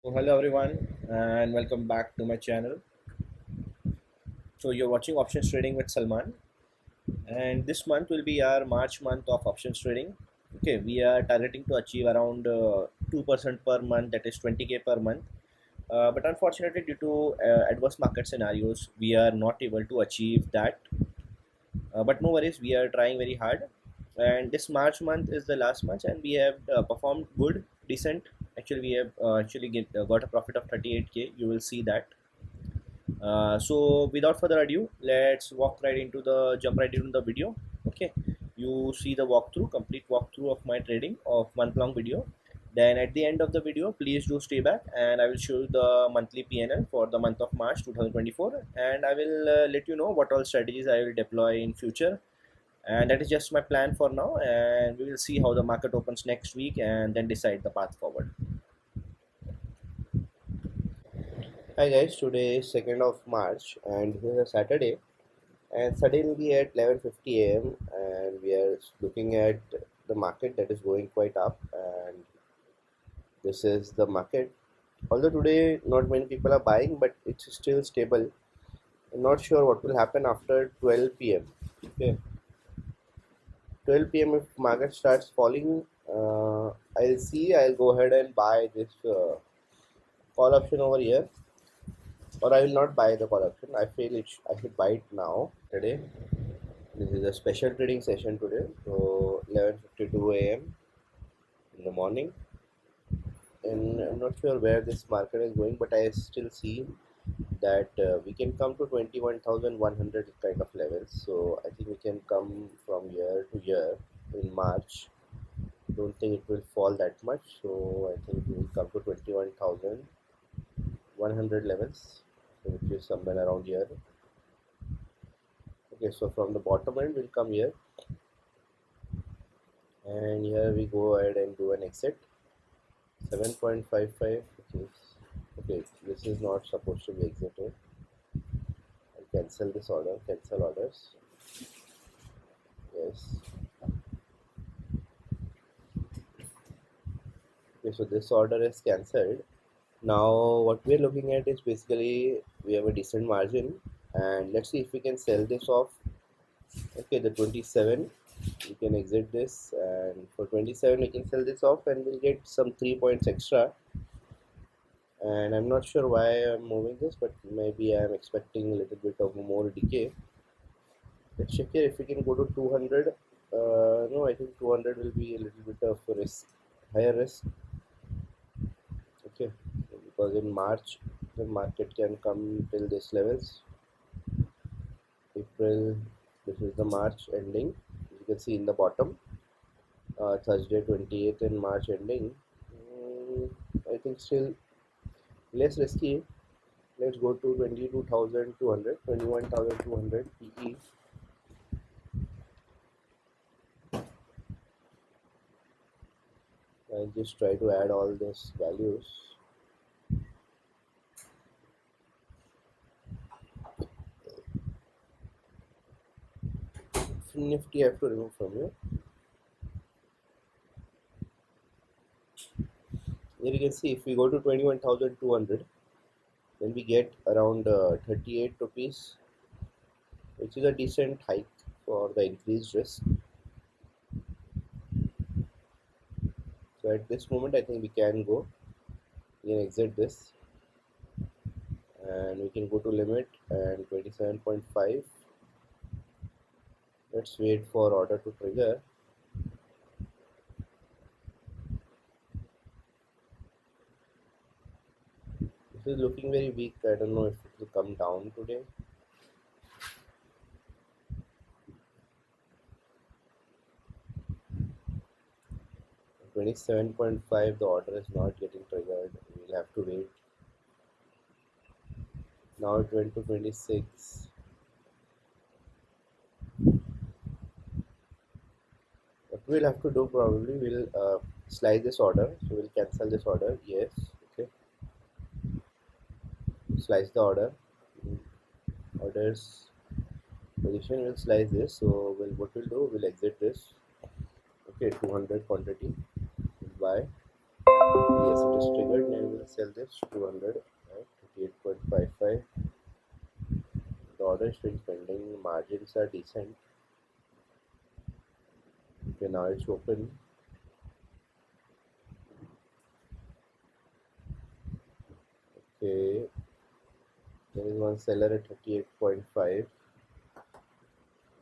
Hello everyone and welcome back to my channel. So you're watching options trading with Salman, and this month will be our March month of options trading. Okay, we are targeting to achieve around 2% per month, that is 20k per month. But unfortunately, due to adverse market scenarios, we are not able to achieve that. But no worries, we are trying very hard. And this March month is the last month, and we have performed good, decent. Actually, we have got a profit of 38k. You will see that. So without further ado, let's jump right into the video. Okay, you see the complete walkthrough of my trading of month long video. Then at the end of the video, please do stay back and I will show you the monthly PNL for the month of March 2024, and I will let you know what all strategies I will deploy in future. And that is just my plan for now, and we will see how the market opens next week and then decide the path forward. Hi guys, today is 2nd of March and this is a Saturday, and suddenly at 11:50 a.m. and we are looking at the market that is going quite up, and this is the market. Although today not many people are buying, but it's still stable. I'm not sure what will happen after 12 p.m. Okay, 12 p.m. if market starts falling, I'll go ahead and buy this call option over here, or I will not buy the call option. I feel I should buy it now today. This is a special trading session today, so 11:52 a.m. in the morning, and I'm not sure where this market is going, but I still see that we can come to 21,100 kind of levels. So I think we can come from year to year in March. Don't think it will fall that much, so I think we will come to 21,100 levels, which is somewhere around here. Okay, so from the bottom end we'll come here, and here we go ahead and do an exit 7.55, which is okay. This is not supposed to be exited. I'll cancel this order, cancel orders. Yes. Okay, so this order is cancelled. Now what we're looking at is basically we have a decent margin, and let's see if we can sell this off. Okay, the 27 we can exit this, and for 27 we can sell this off and we'll get some 3 points extra. And I'm not sure why I'm moving this, but maybe I'm expecting a little bit of more decay. Let's check here if we can go to 200. No, I think 200 will be a little bit of risk, higher risk. Okay, because in March the market can come till this levels. April, this is the March ending. You can see in the bottom, Thursday 28th in March ending. I think still less risky. Let's go to 22,200, 21,200 PE. I'll just try to add all these values. Nifty I have to remove from here. Here you can see if we go to 21,200, then we get around 38 rupees, which is a decent hike for the increased risk. So at this moment I think we can go, we can exit this, and we can go to limit and 27.5. Let's wait for order to trigger. This is looking very weak. I don't know if it will come down today. At 27.5 the order is not getting triggered. We'll have to wait. Now it went to 26. What we'll have to do, probably we'll slice this order, so we'll cancel this order. Yes, okay, slice the order. Orders position, will slice this, so what we'll do, we'll exit this. Okay, 200 quantity, buy. Yes, it is triggered. Now we will sell this 200, right? 38.55. The order is still pending. Margins are decent. Okay, now it's open. Okay, there is one seller at 38.5.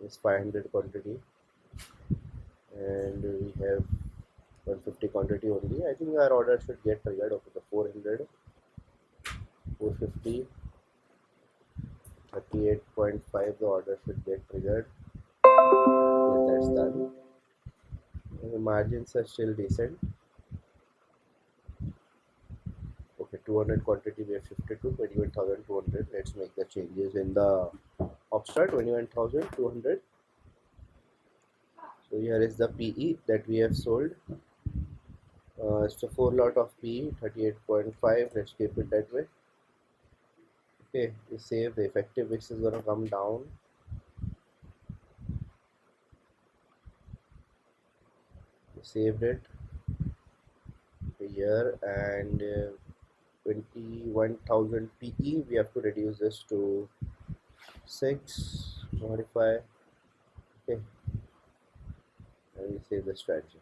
It's 500 quantity, and we have 150 quantity only. I think our order should get triggered. Okay, the 400, 450, 38.5. The order should get triggered. Yes, that's done. And the margins are still decent. Okay, 200 quantity we have shifted to 21,200. Let's make the changes in the Upstart 21,200. So here is the PE that we have sold. It's a 4 lot of PE 38.5. Let's keep it that way. Okay, we save. The effective mix is gonna come down. We saved it here, and 21,000 PE. We have to reduce this to 6. Modify. Okay, and we save the strategy.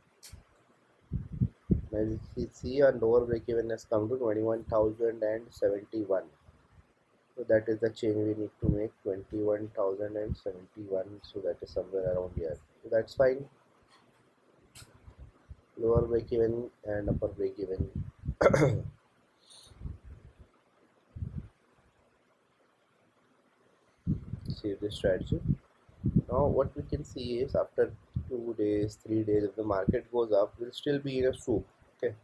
As you see, our lower break even has come to 21,071. So that is the change we need to make, 21,071. So that is somewhere around here. So that's fine. Lower break even and upper break even. Save this strategy. Now what we can see is after 2 days, 3 days, if the market goes up, we'll still be in a soup. Okay.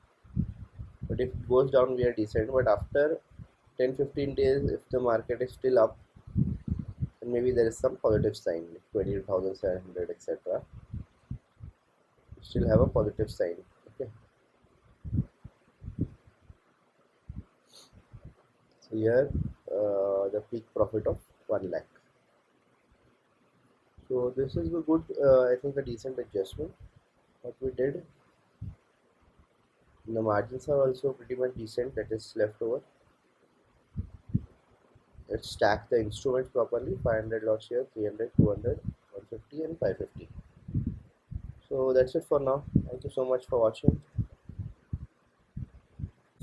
But if it goes down, we are decent. But after 10-15 days, if the market is still up, then maybe there is some positive sign, like 22,700, etc. Still have a positive sign. Okay. So here the peak profit of 1 lakh. So this is a good, I think a decent adjustment what we did. The margins are also pretty much decent, that is left over. Let's stack the instruments properly. 500 lots here, 300, 200, 150 and 550. So that's it for now. Thank you so much for watching.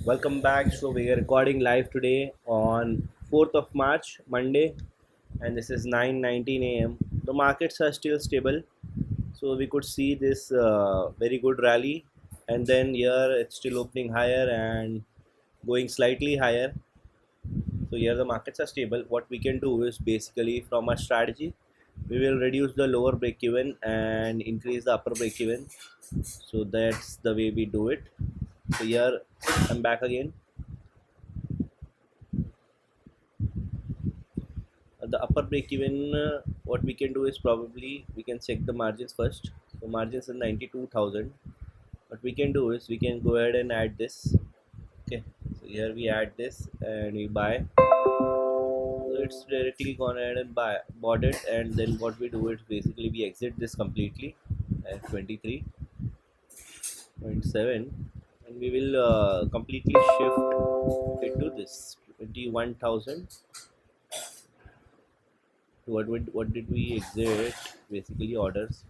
Welcome back. So we are recording live today on 4th of March, Monday, and this is 9:19 a.m. The markets are still stable, so we could see this very good rally, and then here it's still opening higher and going slightly higher. So here the markets are stable. What we can do is basically from our strategy, we will reduce the lower break even and increase the upper break even. So that's the way we do it. So here I'm back again. The upper break even, what we can do is probably we can check the margins first. So margins are 92,000. What we can do is we can go ahead and add this. Okay, so here we add this and we buy. So it's directly gone ahead and bought it, and then what we do is basically we exit this completely at 23.7, and we will completely shift it to this 21,000. What did we exit? Basically orders,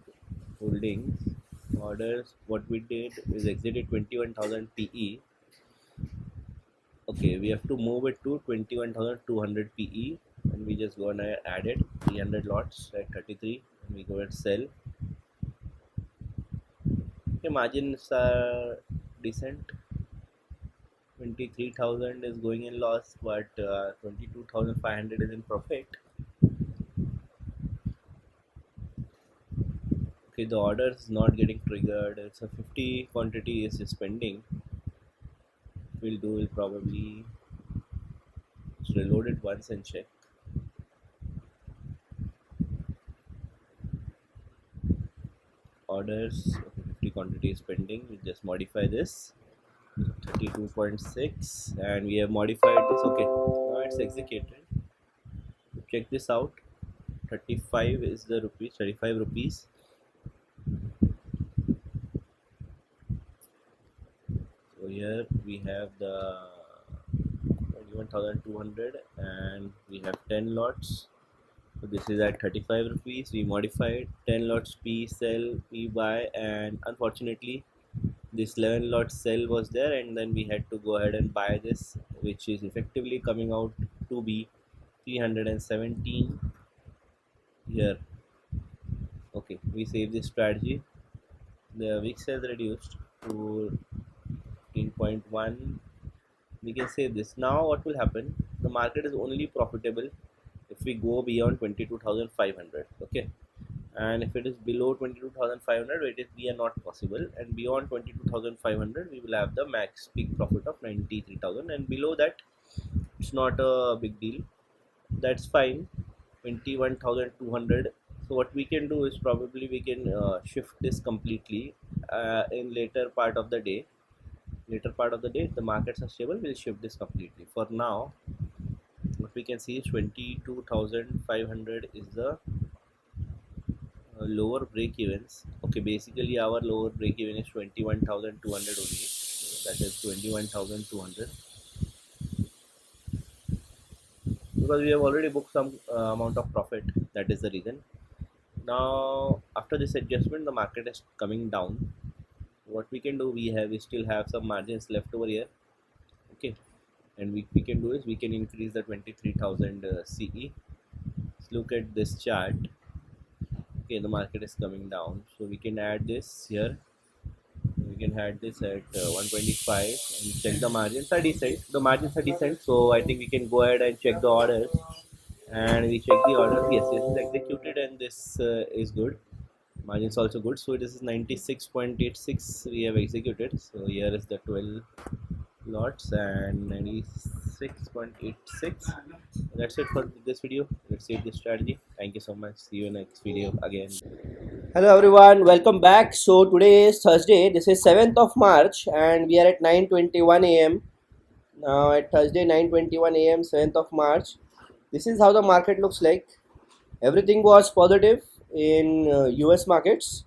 holdings, orders. What we did is exited 21,000 PE. Okay, we have to move it to 21,200 PE, and we just gonna add it 300 lots at 33, and we go and sell. Okay, margins are decent. 23,000 is going in loss, but 22,500 is in profit. Okay, the order is not getting triggered. It's a 50 quantity is pending. We'll do will probably reload it once and check. Orders, okay, 50 quantity is pending. We just modify this 32.6, and we have modified this. Okay, now it's executed. Check this out. 35 is the rupees, 35 rupees. So here we have the 21,200 and we have 10 lots. So this is at 35 rupees. We modified 10 lots P sell, P buy, and unfortunately this 11 lot sell was there, and then we had to go ahead and buy this, which is effectively coming out to be 317 here. Okay, we save this strategy. The VIX has reduced to 15.1. We can save this. Now what will happen? The market is only profitable if we go beyond 22,500. Okay, and if it is below 22,500, it is we are not possible, and beyond 22,500 we will have the max peak profit of 93,000, and below that it's not a big deal. That's fine. 21,200. So what we can do is probably we can shift this completely in later part of the day. Later part of the day, if the markets are stable, we'll shift this completely. For now, what we can see is 22,500 is the lower break evens. Okay, basically our lower break even is 21,200 only. That is 21,200 because we have already booked some amount of profit. That is the reason. Now after this adjustment, the market is coming down. What we can do, we still have some margins left over here. Okay, and we can do is we can increase the 23,000 CE. Let's look at this chart. Okay, the market is coming down, so we can add this here. We can add this at 125 and check the margins are decent. The margins are decent, so I think we can go ahead and check the orders. And we check the orders. Yes, this is executed and this is good. Margins also good. So this is 96.86 we have executed. So here is the 12 lots and 96.86. That's it for this video. Let's save this strategy. Thank you so much. See you next video again. Hello everyone, welcome back. So today is Thursday. This is 7th of March and we are at 9:21 a.m. Now at Thursday 9:21 a.m. 7th of March. This is how the market looks like. Everything was positive in US markets.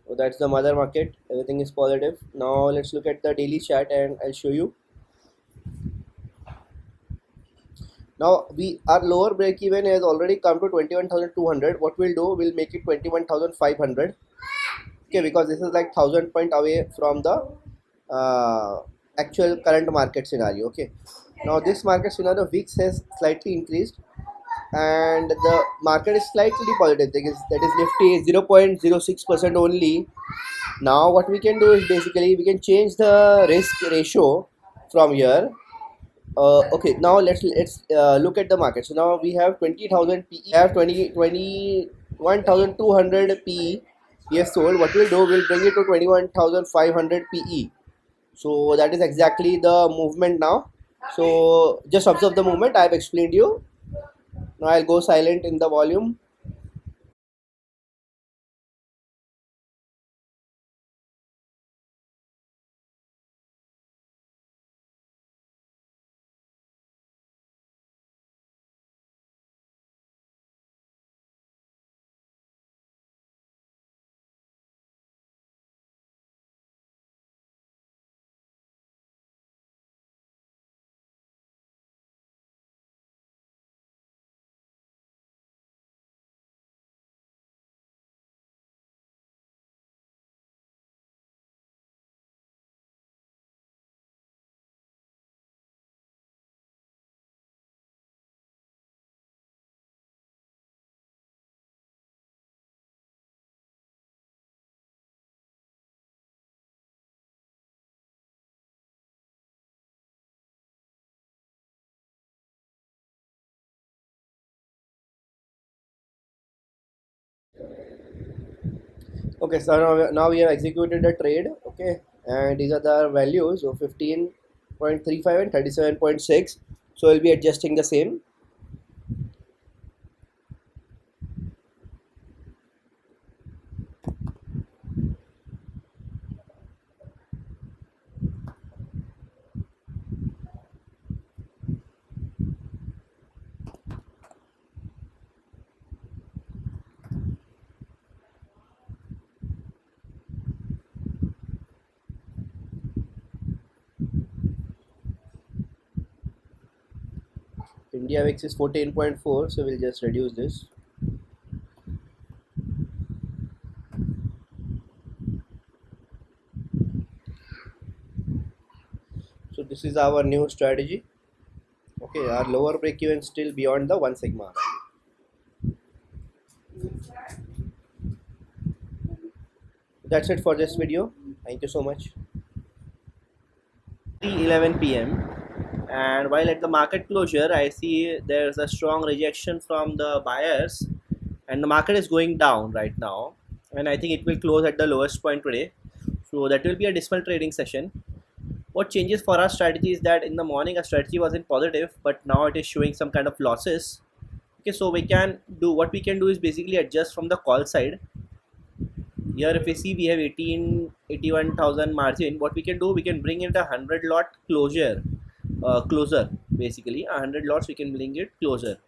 So that's the mother market. Everything is positive. Now let's look at the daily chart and I'll show you. Now we our lower break even has already come to 21,200. What we'll do, we'll make it 21,500. Okay, because this is like 1,000 point away from the actual current market scenario. Okay, now this market scenario VIX has slightly increased and the market is slightly positive. That is Nifty 0.06% only. Now what we can do is basically we can change the risk ratio from here. Okay, now let's look at the market. So now we have 20,000 PE, have 21,200 PE. We have sold. What we'll do, we'll bring it to 21,500 PE. So that is exactly the movement now. So just observe the movement. I have explained you. Now I'll go silent in the volume. Okay, so now we have executed a trade. Okay, and these are the values of 15.35 and 37.6. So we'll be adjusting the same. India VIX is 14.4, so we'll just reduce this. So this is our new strategy. Okay, our lower break even still beyond the 1 sigma. That's it for this video. Thank you so much. 11 p.m. and while at the market closure I see there's a strong rejection from the buyers and the market is going down right now, and I think it will close at the lowest point today. So that will be a dismal trading session. What changes for our strategy is that in the morning our strategy was in positive, but now it is showing some kind of losses. Okay, so we can do what we can do is basically adjust from the call side. Here if we see we have 81,000 margin. What we can do, we can bring in the 100 lot closer. Basically 100 lots we can bring it closer.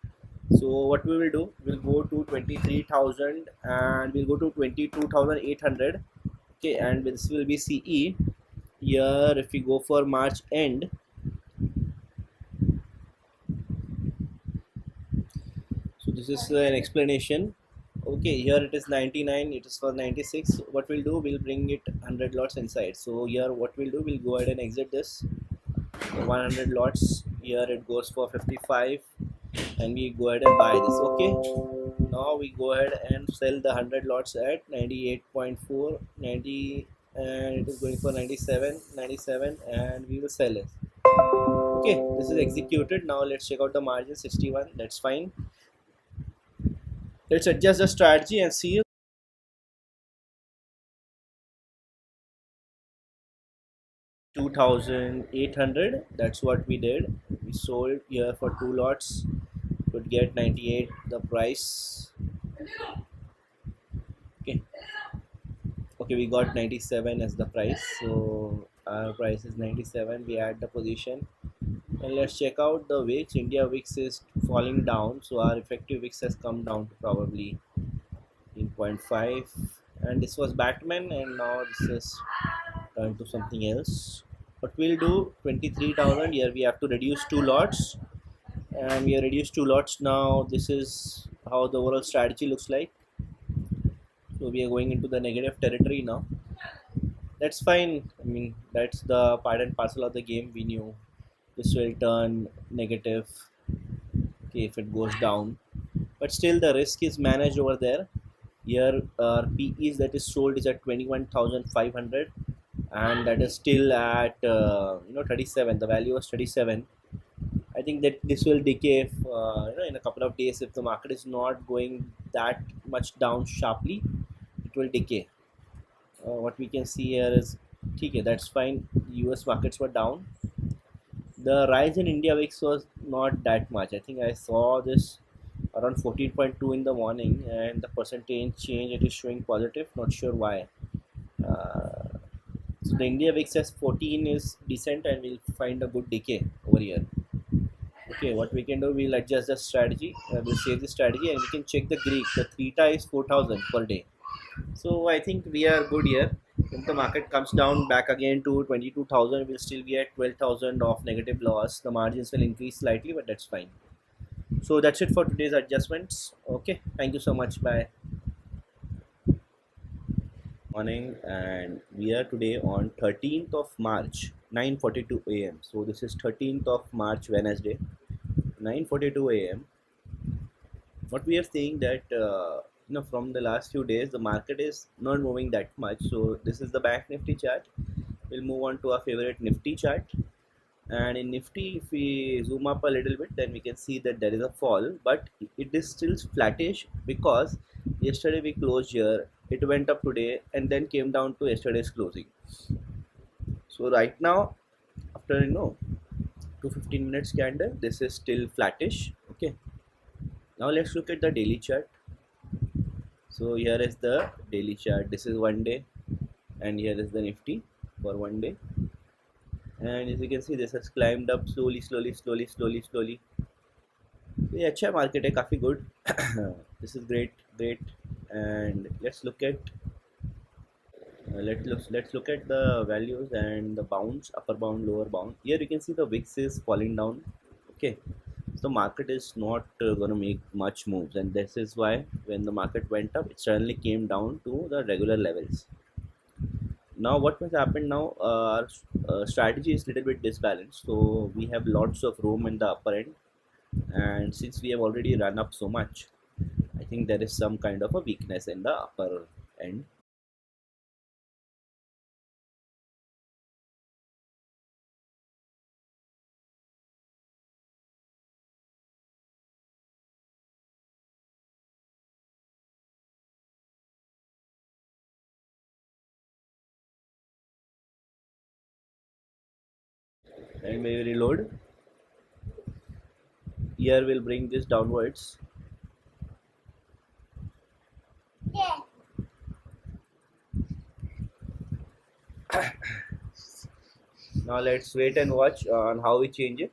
So what we will do, we'll go to 23,000 and we'll go to 22,800. Okay, and this will be CE. Here if we go for March end, so this is an explanation. Okay, here it is 99, it is for 96. What we'll do, we'll bring it 100 lots inside. So here what we'll do, we'll go ahead and exit this 100 lots. Here it goes for 55 and we go ahead and buy this. Okay, now we go ahead and sell the 100 lots at 98.4, 90, and it is going for 97, 97, and we will sell it. Okay, this is executed. Now let's check out the margin 61. That's fine. Let's adjust the strategy and see 2,800. That's what we did. We sold here for two lots, could get 98 the price. Okay, okay, we got 97 as the price, so our price is 97. We add the position and let's check out the VIX. India VIX is falling down, so our effective VIX has come down to probably 0.5, and this was Batman and now this is turned to something else. What we'll do, 23,000, here we have to reduce two lots and we have reduced two lots. Now this is how the overall strategy looks like. So we are going into the negative territory now. That's fine. I mean, that's the part and parcel of the game. We knew this will turn negative, okay, if it goes down, but still the risk is managed over there. Here PEs that is sold is at 21,500 and that is still at 37. The value was 37. I think that this will decay if, in a couple of days, if the market is not going that much down sharply, it will decay. What we can see here is okay, that's fine. US markets were down. The rise in India VIX was not that much. I think I saw this around 14.2 in the morning, and the percentage change it is showing positive. Not sure why. Uh, so the India VIX as 14 is decent, and we'll find a good decay over here. Okay, what we can do, we'll adjust the strategy. We'll save the strategy, and we can check the Greek. The theta is 4,000 per day. So I think we are good here. If the market comes down back again to 22,000, we'll still be at 12,000 of negative loss. The margins will increase slightly, but that's fine. So that's it for today's adjustments. Okay, thank you so much. Bye. Morning, and we are today on 13th of March, 9:42 a.m. So this is 13th of March, Wednesday, 9:42 a.m. What we are seeing that from the last few days the market is not moving that much. So this is the Bank Nifty chart. We'll move on to our favorite Nifty chart. And in Nifty, if we zoom up a little bit, then we can see that there is a fall, but it is still flattish because yesterday we closed here, it went up today and then came down to yesterday's closing. So right now, after 215 minutes candle, this is still flattish. Okay, now let's look at the daily chart. So here is the daily chart. This is 1 day, and here is the Nifty for 1 day. And as you can see, this has climbed up slowly, slowly, slowly, slowly, slowly. ये अच्छा market है, काफ़ी good. This is great, great. And let's look at let's look at the values and the bounds, upper bound, lower bound. Here you can see the VIX is falling down. Okay, the market is not going to make much moves, and this is why when the market went up, it suddenly came down to the regular levels. Now what has happened now, our strategy is little bit disbalanced, so we have lots of room in the upper end, and since we have already run up so much, I think there is some kind of a weakness in the upper end. And we will reload. Here will bring this downwards. Now let's wait and watch on how we change it.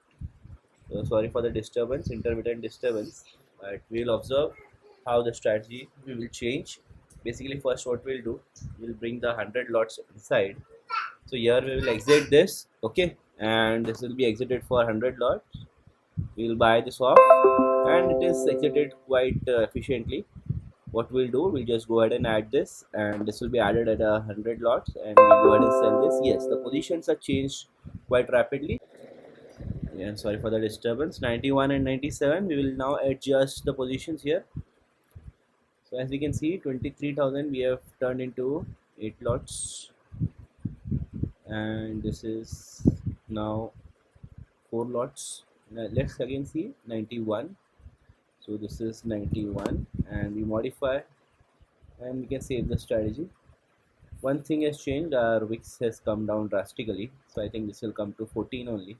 So sorry for the disturbance, intermittent disturbance, but we'll observe how the strategy we will change. Basically, first what we'll do, we'll bring the 100 lots inside. So here we will exit this, okay, and this will be exited for 100 lots. We'll buy this off, and it is exited quite efficiently. What we'll do, we'll just go ahead and add this, and this will be added at 100 lots, and we'll go ahead and sell this. Yes, the positions are changed quite rapidly. Yeah, sorry for the disturbance. 91 and 97, we will now adjust the positions here. So as we can see, 23,000 we have turned into 8 lots, and this is now 4 lots. Now let's again see 91. So this is 91, and we modify, and we can save the strategy. One thing has changed, our wix has come down drastically, so I think this will come to 14 only.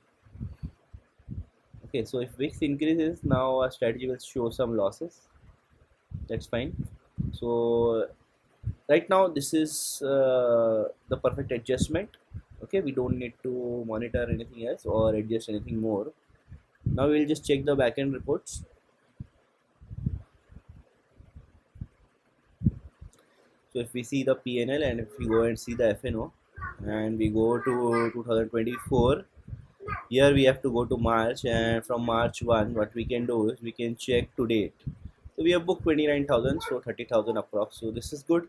Okay, so if wix increases, now our strategy will show some losses. That's fine. So right now this is the perfect adjustment. Okay, we don't need to monitor anything else or adjust anything more. Now we'll just check the backend reports. So if we see the PNL and if we go and see the FNO and we go to 2024, here we have to go to March, and from March 1 what we can do is we can check to date. So we have booked 29,000, so 30,000 approx. So this is good.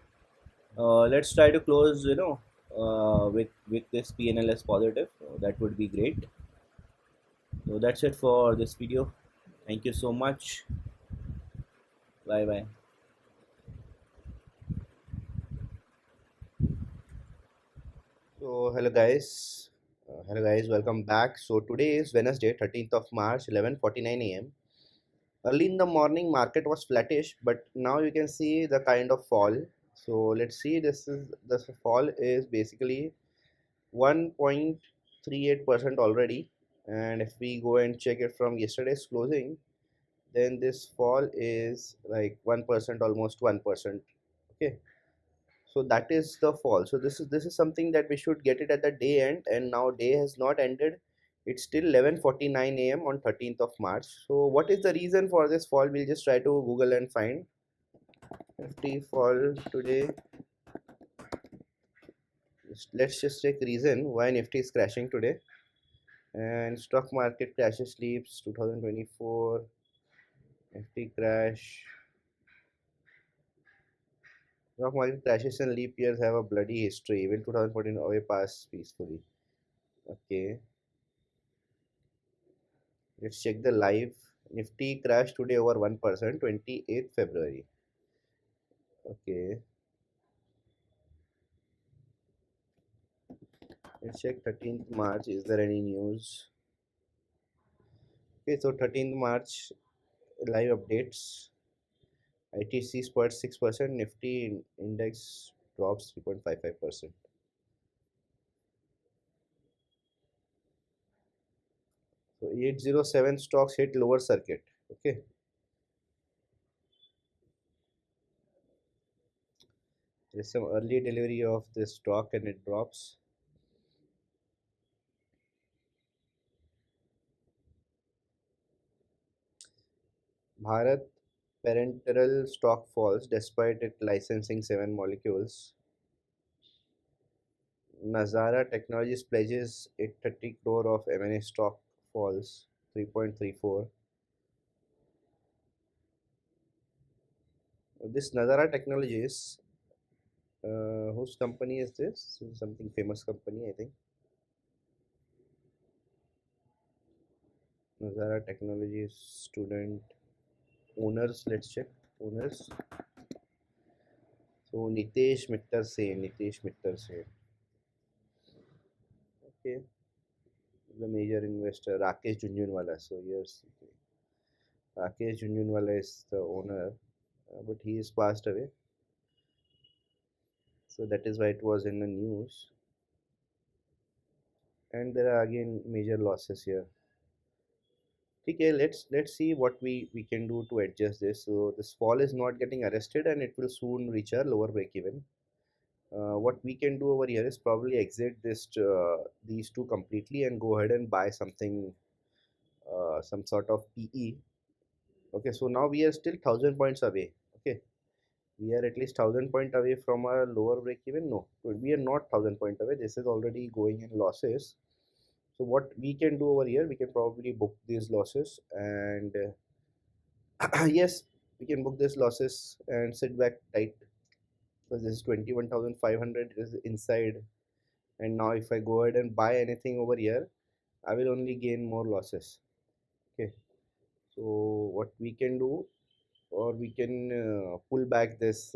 Let's try to close, with this PNL as positive. That would be great. So that's it for this video. Thank you so much. Bye bye. So hello guys, welcome back. So today is Wednesday, 13th of March, 11:49 a.m. Early in the morning, market was flattish, but now you can see the kind of fall. So let's see. This fall is basically 1.38% already, and if we go and check it from yesterday's closing, then this fall is like 1%, almost 1%. Okay, so that is the fall. So this is something that we should get it at the day end, and now day has not ended. It's still 11:49 a.m. on 13th of March. So what is the reason for this fall? We'll just try to Google and find. Nifty fall today. Let's just check reason why Nifty is crashing today. And stock market crashes sleeps 2024. Nifty crash. Stock market crashes and leap years have a bloody history. Even 2014 away passed peacefully. Okay, let's check the live. Nifty crashed today over 1%, 28th February. Okay, let's check 13th March. Is there any news? Okay, so 13th March live updates. ITC spurts 6%, Nifty index drops 3.55%. So 807 stocks hit lower circuit. Okay, there's some early delivery of this stock and it drops. Bharat parenteral stock falls despite it licensing 7 molecules. Nazara Technologies pledges 830 crore of M&A stock falls 3.34. This Nazara Technologies, whose company is this? This is something famous company, I think. Nazara Technologies student owners. Let's check owners. So Nitesh Mittal Sen. Okay, the major investor Rakesh Jhunjhunwala. So yes, okay. Rakesh Jhunjhunwala is the owner, but he is passed away. So that is why it was in the news. And there are again major losses here. Okay, let's see what we can do to adjust this. So this fall is not getting arrested, and it will soon reach a lower break even. What we can do over here is probably exit this these two completely and go ahead and buy something, some sort of PE. Okay, so now we are still 1,000 points away. Okay, we are at least 1,000 point away from a lower break even. No, we are not 1,000 point away. This is already going in losses. So what we can do over here, we can probably book these losses and yes, we can book these losses and sit back tight because this is 21,500 is inside. And now if I go ahead and buy anything over here, I will only gain more losses. Okay, so what we can do, or we can pull back this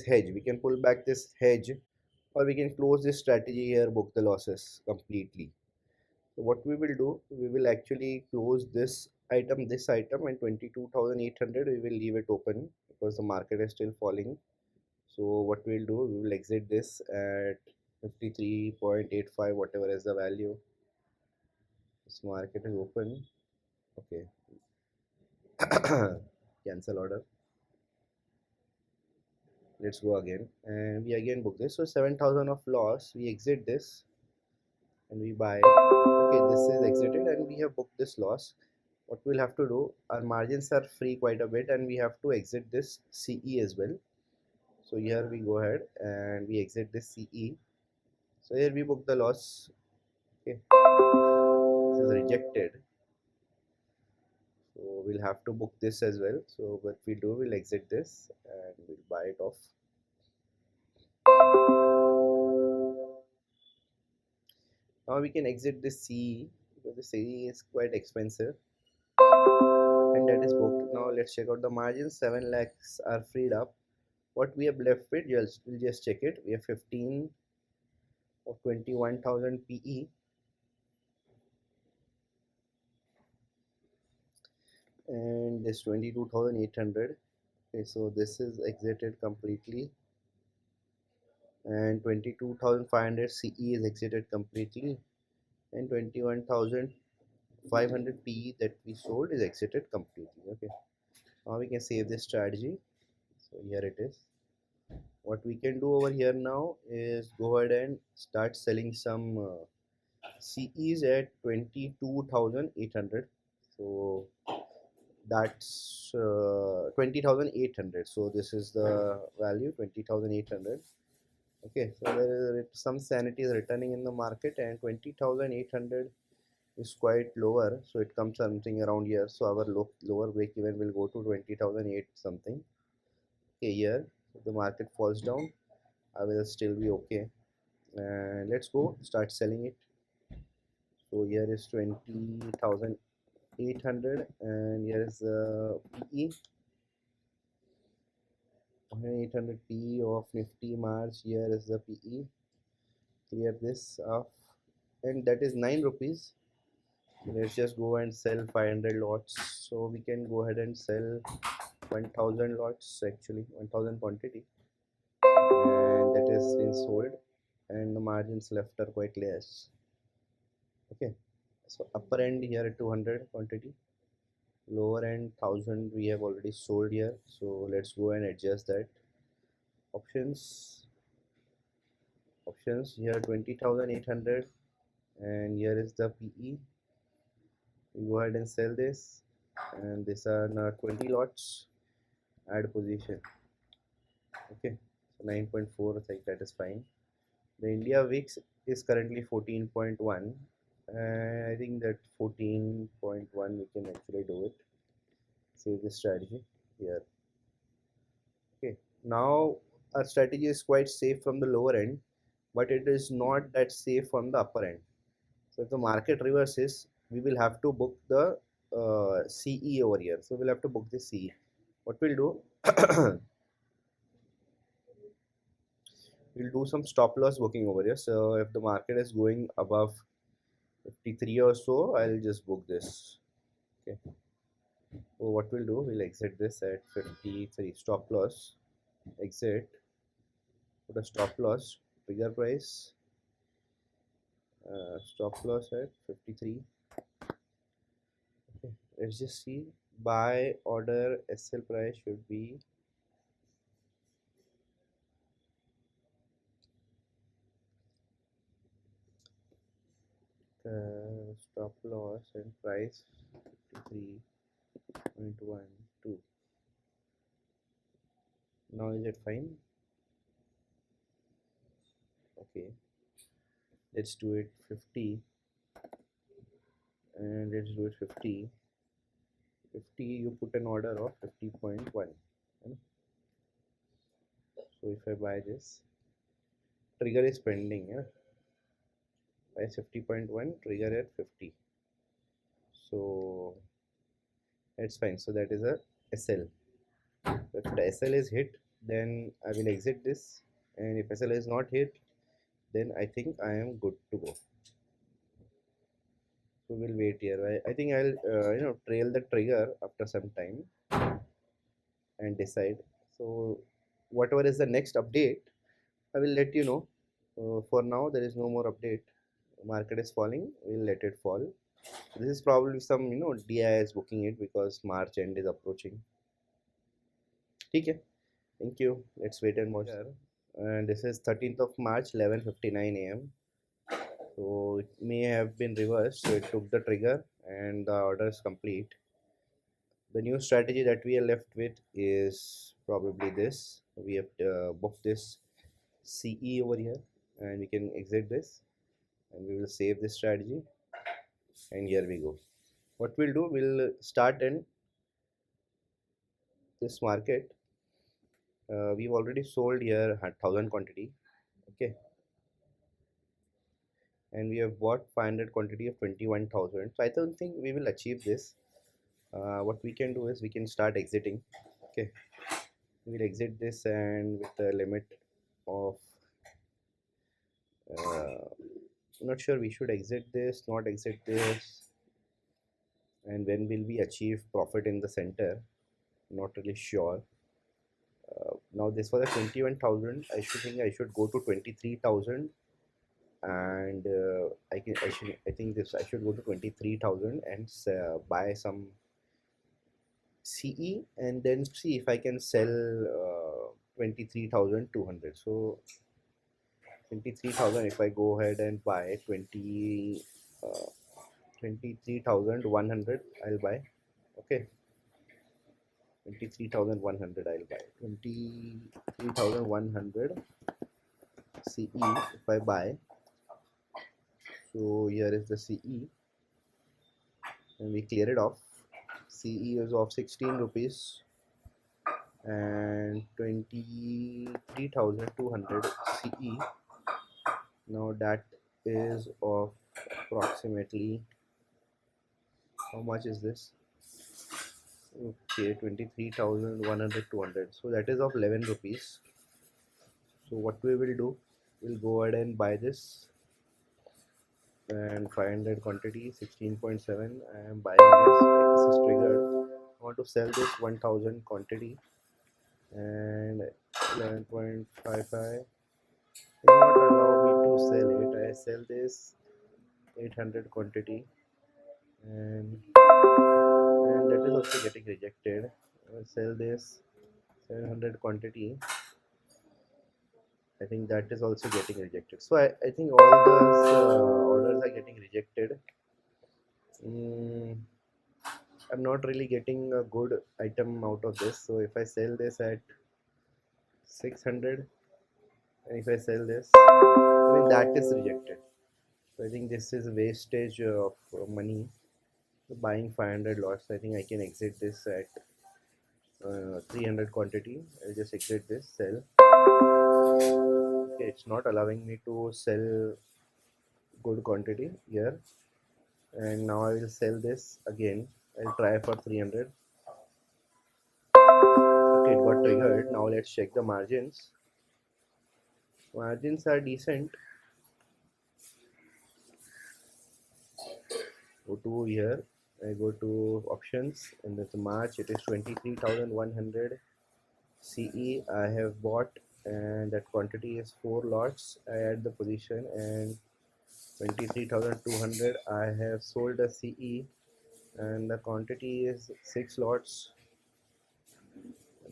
hedge. We can pull back this hedge, or we can close this strategy here, book the losses completely. So what we will do, we will actually close this item, and 22,800 we will leave it open because the market is still falling. So what we'll do, we will exit this at 53.85, whatever is the value. This market is open. Okay. Cancel order. Let's go again, and we again book this. So 7,000 of loss. We exit this and we buy. Okay, this is exited and we have booked this loss. What we'll have to do, our margins are free quite a bit, and we have to exit this CE as well. So here we go ahead and we exit this CE. So here we book the loss. Okay, this is rejected. So we'll have to book this as well. So what we do, we'll exit this and we'll buy it off. Now we can exit this CE because the CE is quite expensive and that is booked. Now let's check out the margins. 7 lakhs are freed up. What we have left with, we'll just check it. We have 15 of 21,000 PE and this 22,800. Okay, so this is exited completely, and 22,500 CE is exited completely, and 21,500 PE that we sold is exited completely. Okay, now we can save this strategy. So here it is. What we can do over here now is go ahead and start selling some CEs at 22,800. So that's 20,800. So this is the value, 20,800. Okay, so there is some sanity is returning in the market, and 20,800 is quite lower, so it comes something around here. So our lower break even will go to 20,008 something. Okay, here if the market falls down, I will still be okay. And let's go start selling it. So here is 20,800, and here is the PE 800 PE of Nifty March. Here is the PE. Clear this off, and that is 9 rupees. Let's just go and sell 500 lots. So we can go ahead and sell 1,000 lots, actually 1,000 quantity, and that is been sold, and the margins left are quite less. Okay, so upper end here at 200 quantity, lower end 1,000 we have already sold here. So let's go and adjust that. Options here 20,800, and here is the PE. We go ahead and sell this, and these are now 20 lots. Add position. Okay, so 9.4, I think that is fine. The India VIX is currently 14.1, and I think that 14.1 we can actually do it. save this strategy here. Okay, now our strategy is quite safe from the lower end, but it is not that safe from the upper end. So if the market reverses, we will have to book the CE over here. So we'll have to book the CE. What we'll do, we'll do some stop loss booking over here. So if the market is going above 53 or so, I'll just book this. Okay. So what we'll do, we'll exit this at 53, stop loss, exit, put a stop loss, trigger price, stop loss at 53. Okay. Let's just see, buy order SL price should be stop loss and price 53.12. Now is it fine? Okay, let's do it 50 and let's do it 50. 50, you put an order of 50.1. So if I buy this, trigger is pending. Yeah, price 50.1, trigger at 50. So that's fine. So that is a SL. If the SL is hit, then I will exit this, and if SL is not hit, then I think I am good to go. So we'll wait here. I think I'll trail the trigger after some time and decide. So whatever is the next update, I will let you know. For now, there is no more update. Market is falling. We'll let it fall. This is probably some DIS booking it because March end is approaching. Okay. Thank you. Let's wait and watch. And this is 13th of March, 11:59 a.m. So it may have been reversed. So it took the trigger and the order is complete. The new strategy that we are left with is probably this. We have booked this CE over here, and we can exit this, and we will save this strategy. And here we go. What we'll do, we'll start in this market. We've already sold here 1,000 quantity. Okay, and we have bought 500 quantity of 21,000. So I don't think we will achieve this. What we can do is we can start exiting. Okay, we'll exit this and with a limit of not sure we should exit this, not exit this, and when will we achieve profit in the center, not really sure. Now this was a 21,000. I should go to 23,000, and I think this I should go to 23,000 and buy some CE and then see if I can sell 23,200. So 23,000, if I go ahead and buy 23,100, I'll buy. Okay, 23,100 I'll buy. 23,100 CE if I buy. So here is the CE, and we clear it off. CE is of 16 rupees and 23,200 CE. Now that is of approximately, how much is this? Okay, 23,100, 200. So that is of 11 rupees. So what we will do, we'll go ahead and buy this, and 500 quantity 16.7. I am buying this is triggered. I want to sell this 1,000 quantity and 11.55. Will not allow me to sell it. I sell this 800 quantity, and that is also getting rejected. I sell this 700 quantity. I think that is also getting rejected. So I think all those orders are getting rejected. I'm not really getting a good item out of this. So if I sell this at 600, and if I sell this, I mean that is rejected. So I think this is wastage of money. Buying 500 lots, I think I can exit this at 300 quantity. I'll just exit this, sell. Okay, it's not allowing me to sell good quantity here, and now I will sell this again. I'll try for 300. Okay, it got triggered. Now let's check the margins. Margins are decent. Go to here. I go to options, and that's March. It is 23,100 CE. I have bought, and that quantity is 4 lots. I add the position, and 23,200 I have sold a CE, and the quantity is 6 lots.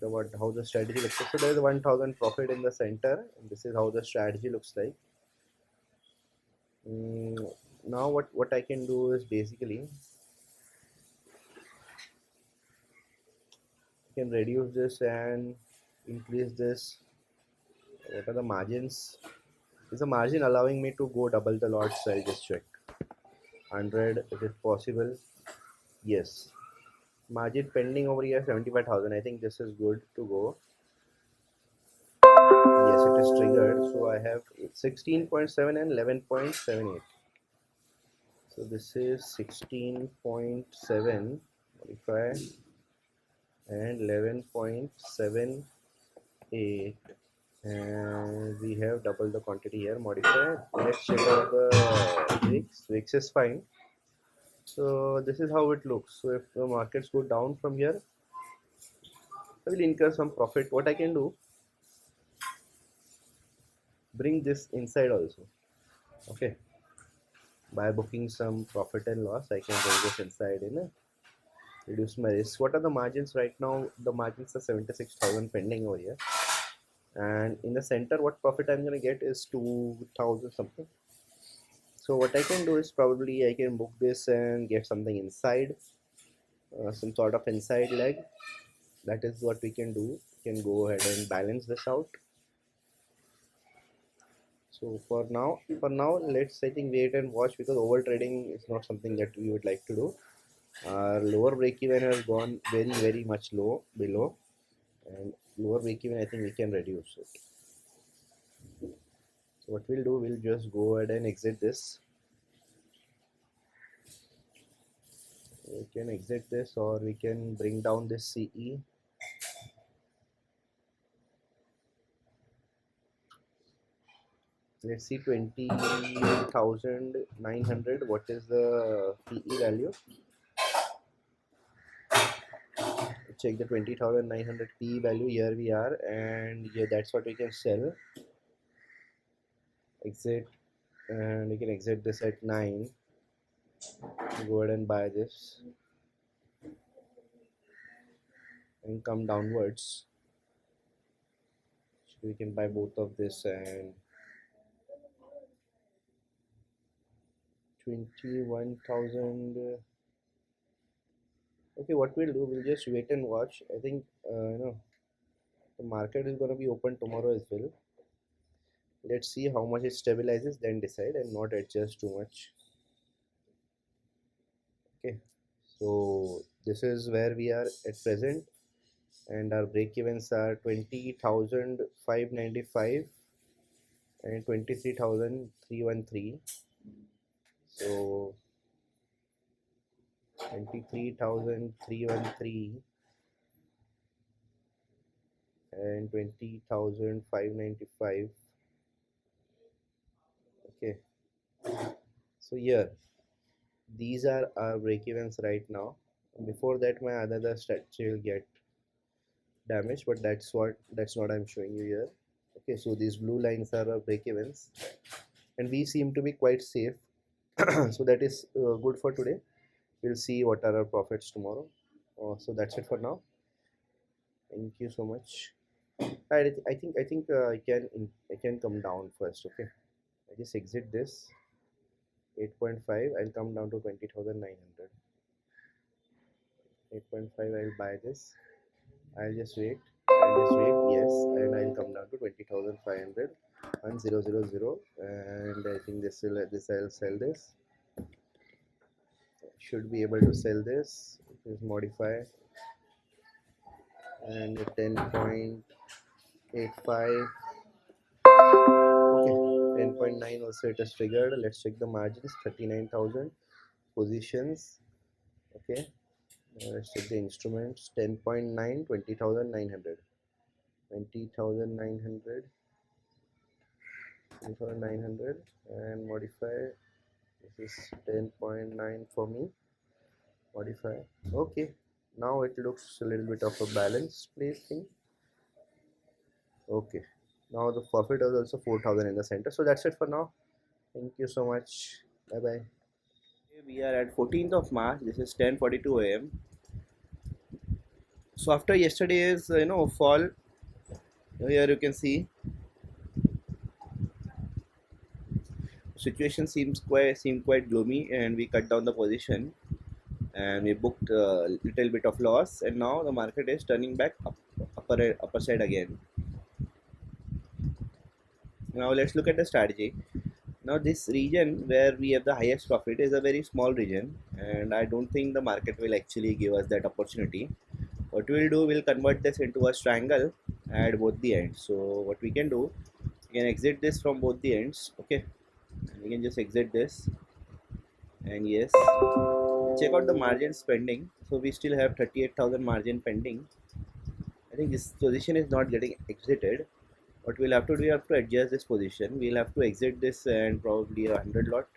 How the strategy looks like. So there is 1,000 profit in the center, and this is how the strategy looks like. Now what I can do is basically I can reduce this and increase this. What are the margins? Is the margin allowing me to go double the lots? I'll just check. 100, is it possible? Yes. Margin pending over here 75,000. I think this is good to go. Yes, it is triggered. So I have 16.7 and 11.78. So this is 16.7 modify and 11.78, and we have double the quantity here. Modify. Let's check out the wicks. Wicks is fine. So this is how it looks. So if the markets go down from here, I will incur some profit. What I can do, bring this inside also. Okay, by booking some profit and loss, I can bring this inside in a reduce my risk. What are the margins right now? The margins are 76,000 pending over here, and in the center, what profit I'm gonna get is 2,000 something. So what I can do is probably I can book this and get something inside, some sort of inside leg. That is what we can do. We can go ahead and balance this out. So for now, let's I think wait and watch, because over trading is not something that we would like to do. Our lower break even has gone very much low below, and lower break even I think we can reduce it. So what we'll do, we'll just go ahead and exit this. We can exit this, or we can bring down this CE. Let's see, 20,900. What is the PE value? Check the 20,900 PE value. Here we are, and yeah, that's what we can sell. Exit, and we can exit this at 9. Go ahead and buy this and come downwards. So we can buy both of this and 21,000. Okay, what we'll do, we'll just wait and watch. I think the market is going to be open tomorrow as well. Let's see how much it stabilizes, then decide and not adjust too much. Okay, so this is where we are at present, and our break evens are 20,595 and 23,313. So 23,313 and 20,595. Okay, so here these are our break evens right now. Before that, my other strategy will get damaged, but that's not I'm showing you here. Okay, so these blue lines are our break evens, and we seem to be quite safe. So that is good for today. We'll see what are our profits tomorrow. So that's it for now. Thank you so much. I think I can come down first. Okay, I just exit this 8.5. I'll come down to 20,900. 8.5. I'll buy this. I'll just wait. Yes, and I'll come down to 20,500 and 000, and I think this I'll sell this. Should be able to sell this. Just modify and 10.85. Okay, 10.9 also it is triggered. Let's check the margins. 39,000 positions. Okay, let's check the instruments. 10.9, 20,900. 20,900, 20,900, and modify. This is 10.9 for me. Modify. Okay, now it looks a little bit of a balance place thing. Okay, now the profit is also 4,000 in the center. So that's it for now. Thank you so much. Bye bye. We are at 14th of March. This is 10:42 a.m. So after yesterday's fall, here you can see situation seemed quite gloomy, and we cut down the position and we booked a little bit of loss, and now the market is turning back up, upper side again. Now let's look at the strategy. Now this region where we have the highest profit is a very small region, and I don't think the market will actually give us that opportunity. What we'll do, we'll convert this into a triangle at both the ends. So what we can do, we can exit this from both the ends. Okay, and we can just exit this, and yes, check out the margins pending. So we still have 38,000 margin pending. I think this position is not getting exited. What we'll have to do, we have to adjust this position. We'll have to exit this and probably a 100 lot,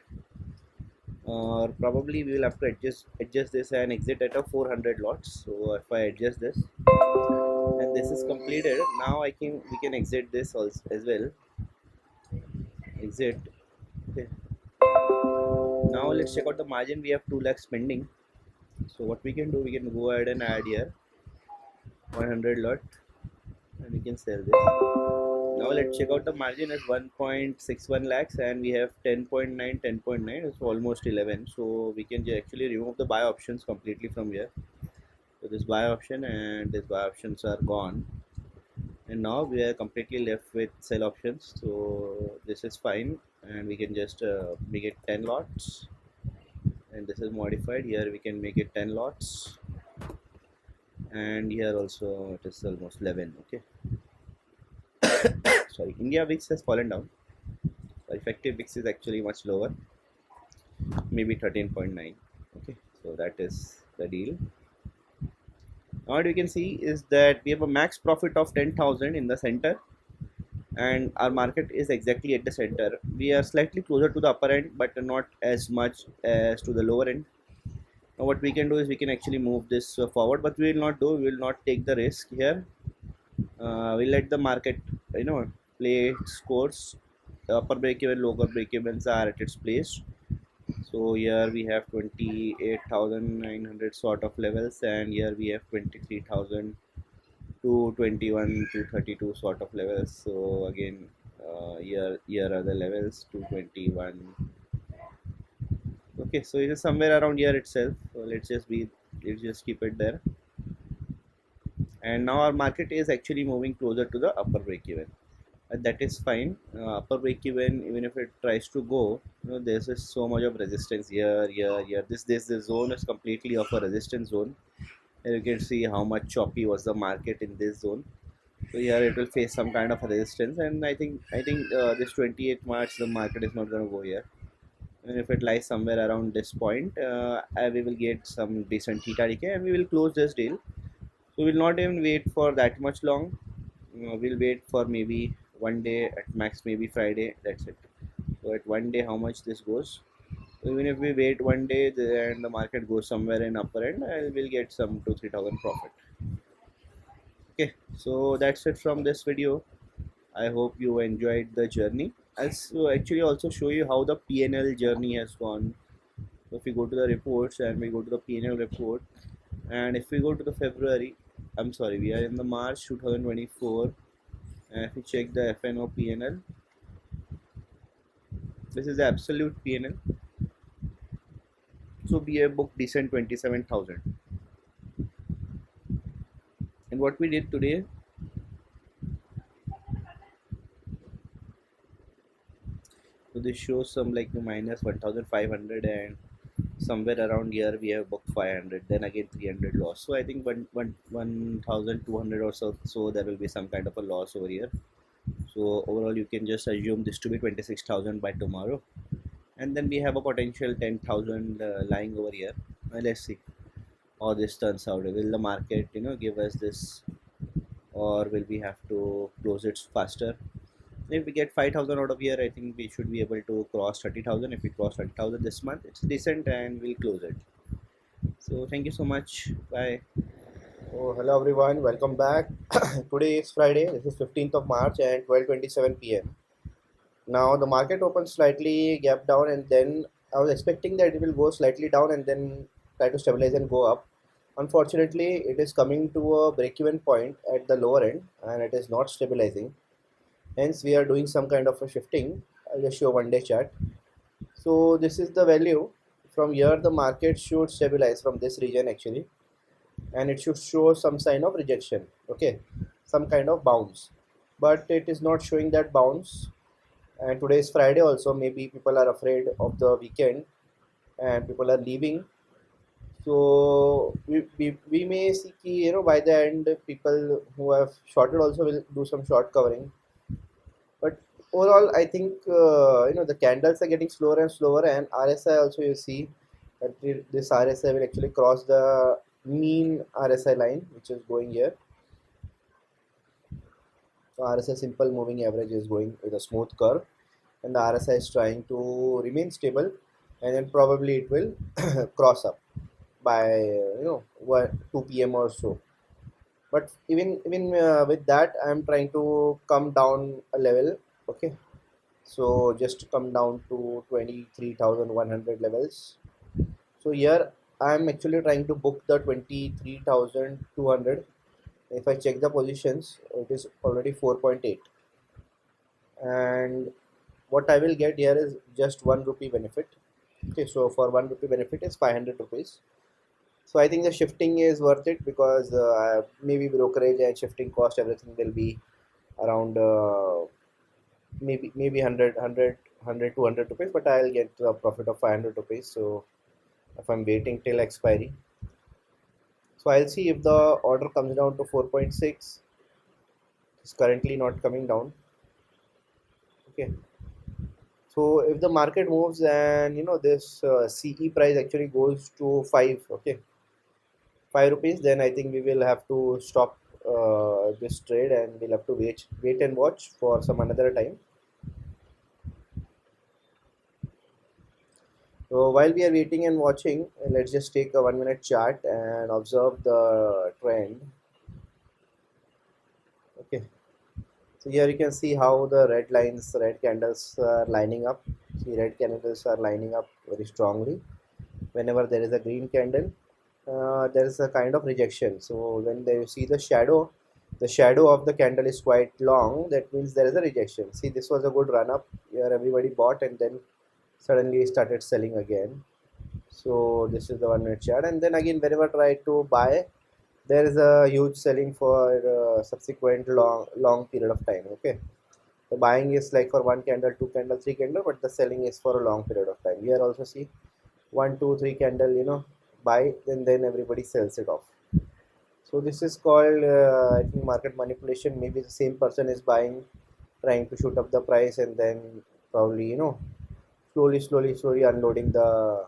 or probably we will have to adjust this and exit at a 400 lots. So if I adjust this and this is completed, now I can we can exit this also as well. Exit. Okay. Now let's check out the margin. We have 2 lakhs pending. So what we can do, we can go ahead and add here 100 lot, and we can sell this. Now let's check out the margin as 1.61 lakhs, and we have 10.9, 10.9. It's almost 11. So we can actually remove the buy options completely from here. So this buy option and this buy options are gone, and now we are completely left with sell options. So this is fine, and we can just make it 10 lots, and this is modified. Here we can make it 10 lots, and here also it is almost 11. Okay, sorry, India VIX has fallen down. The effective VIX is actually much lower, maybe 13.9. Okay, so that is the deal. Now what we can see is that we have a max profit of 10,000 in the center, and our market is exactly at the center. We are slightly closer to the upper end, but not as much as to the lower end. Now what we can do is we can actually move this forward, but we will not do. We will not take the risk here. We'll let the market, play its course. The upper break even, lower break evens are at its place. So here we have 28,900 sort of levels, and here we have 23,000 to 21 to 32 sort of levels. So again, here are the levels, 221. Okay, so it is somewhere around here itself. So let's just keep it there. And now our market is actually moving closer to the upper break even. That is fine. Upper break even if it tries to go, there's just so much of resistance here. This zone is completely of a resistance zone. Here you can see how much choppy was the market in this zone. So here it will face some kind of resistance, and I think this 28th March the market is not going to go here. And if it lies somewhere around this point, we will get some decent theta decay, and we will close this deal. So we'll not even wait for that much long. We'll wait for maybe one day at max, maybe Friday. That's it. So at one day, how much this goes? So even if we wait one day and the market goes somewhere in upper end, we'll get some 2-3 thousand profit. Okay, so that's it from this video. I hope you enjoyed the journey. I'll actually also show you how the PNL journey has gone. So if we go to the reports and we go to the PNL report, and if we go to the February, I'm sorry, we are in the March 2024, and if we check the FNO PNL, this is the absolute PNL. So we have booked decent 27,000. And what we did today, so this shows some like the minus 1,500 and somewhere around here we have booked 500, then again 300 loss. So I think 1200 or so there will be some kind of a loss over here. So overall you can just assume this to be 26,000 by tomorrow, and then we have a potential 10,000 lying over here. Let's see how this turns out. Will the market give us this, or will we have to close it faster? If we get 5,000 out of here, I think we should be able to cross 30,000. If we cross 30,000 this month, it's decent and we'll close it. So thank you so much. Bye. Oh, hello everyone. Welcome back. Today is Friday. This is 15th of March and 12:27 p.m. Now the market opened slightly gap down, and then I was expecting that it will go slightly down and then try to stabilize and go up. Unfortunately, it is coming to a break-even point at the lower end, and it is not stabilizing. Hence, we are doing some kind of a shifting. I'll just show one-day chart. So this is the value. From here, the market should stabilize from this region actually, and it should show some sign of rejection. Okay, some kind of bounce, but it is not showing that bounce. And today is Friday also. Maybe people are afraid of the weekend and people are leaving. So we may see by the end people who have shorted also will do some short covering. But overall, I think the candles are getting slower and slower, and RSI also you see that this RSI will actually cross the mean RSI line, which is going here. So RSI simple moving average is going with a smooth curve, and the RSI is trying to remain stable, and then probably it will cross up by 2 p.m. or so. But even with that, I'm trying to come down a level. Okay, so just come down to 23,100 levels. So here I'm actually trying to book the 23,200. If I check the positions, it is already 4.8, and what I will get here is just 1 rupee benefit. Okay, so for 1 rupee benefit is 500 rupees. So I think the shifting is worth it because maybe brokerage and shifting cost everything will be around maybe 100 200 rupees, but I'll get a profit of 500 rupees. So if I'm waiting till expiry, so I'll see if the order comes down to 4.6. It's currently not coming down. Okay, so if the market moves and this CE price actually goes to 5, okay, 5 rupees, then I think we will have to stop this trade, and we'll have to wait and watch for some another time. So while we are waiting and watching, let's just take a 1 minute chart and observe the trend. Okay, so here you can see how the red candles are lining up. See, red candles are lining up very strongly. Whenever there is a green candle, there is a kind of rejection. So when you see the shadow of the candle is quite long. That means there is a rejection. See, this was a good run up here. Everybody bought and then suddenly started selling again. So this is the 1 minute chart, and then again whenever try to buy, there is a huge selling for subsequent long period of time. Okay, the buying is like for one candle, two candle, three candle, but the selling is for a long period of time. Here also see one, two, three candle, buy, then everybody sells it off. So this is called I think market manipulation. Maybe the same person is buying, trying to shoot up the price, and then probably slowly unloading the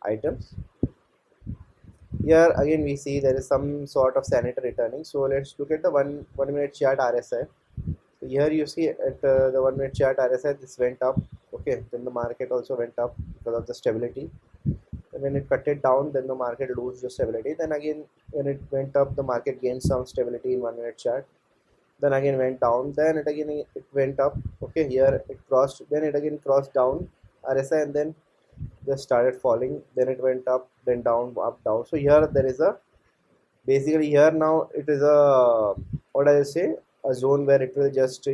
items. Here again we see there is some sort of sanity returning. So let's look at the 1 minute chart RSI. So here you see at the 1 minute chart RSI, this went up. Okay, then the market also went up because of the stability. And when it cut it down, then the market lose the stability. Then again when it went up, the market gained some stability in 1 minute chart. Then again went down. Then it went up. Okay, here it crossed. Then it again crossed down RSI, and then just started falling. Then it went up, then down, up, down. So here there is a basically here now it is a what I say, a zone where it will just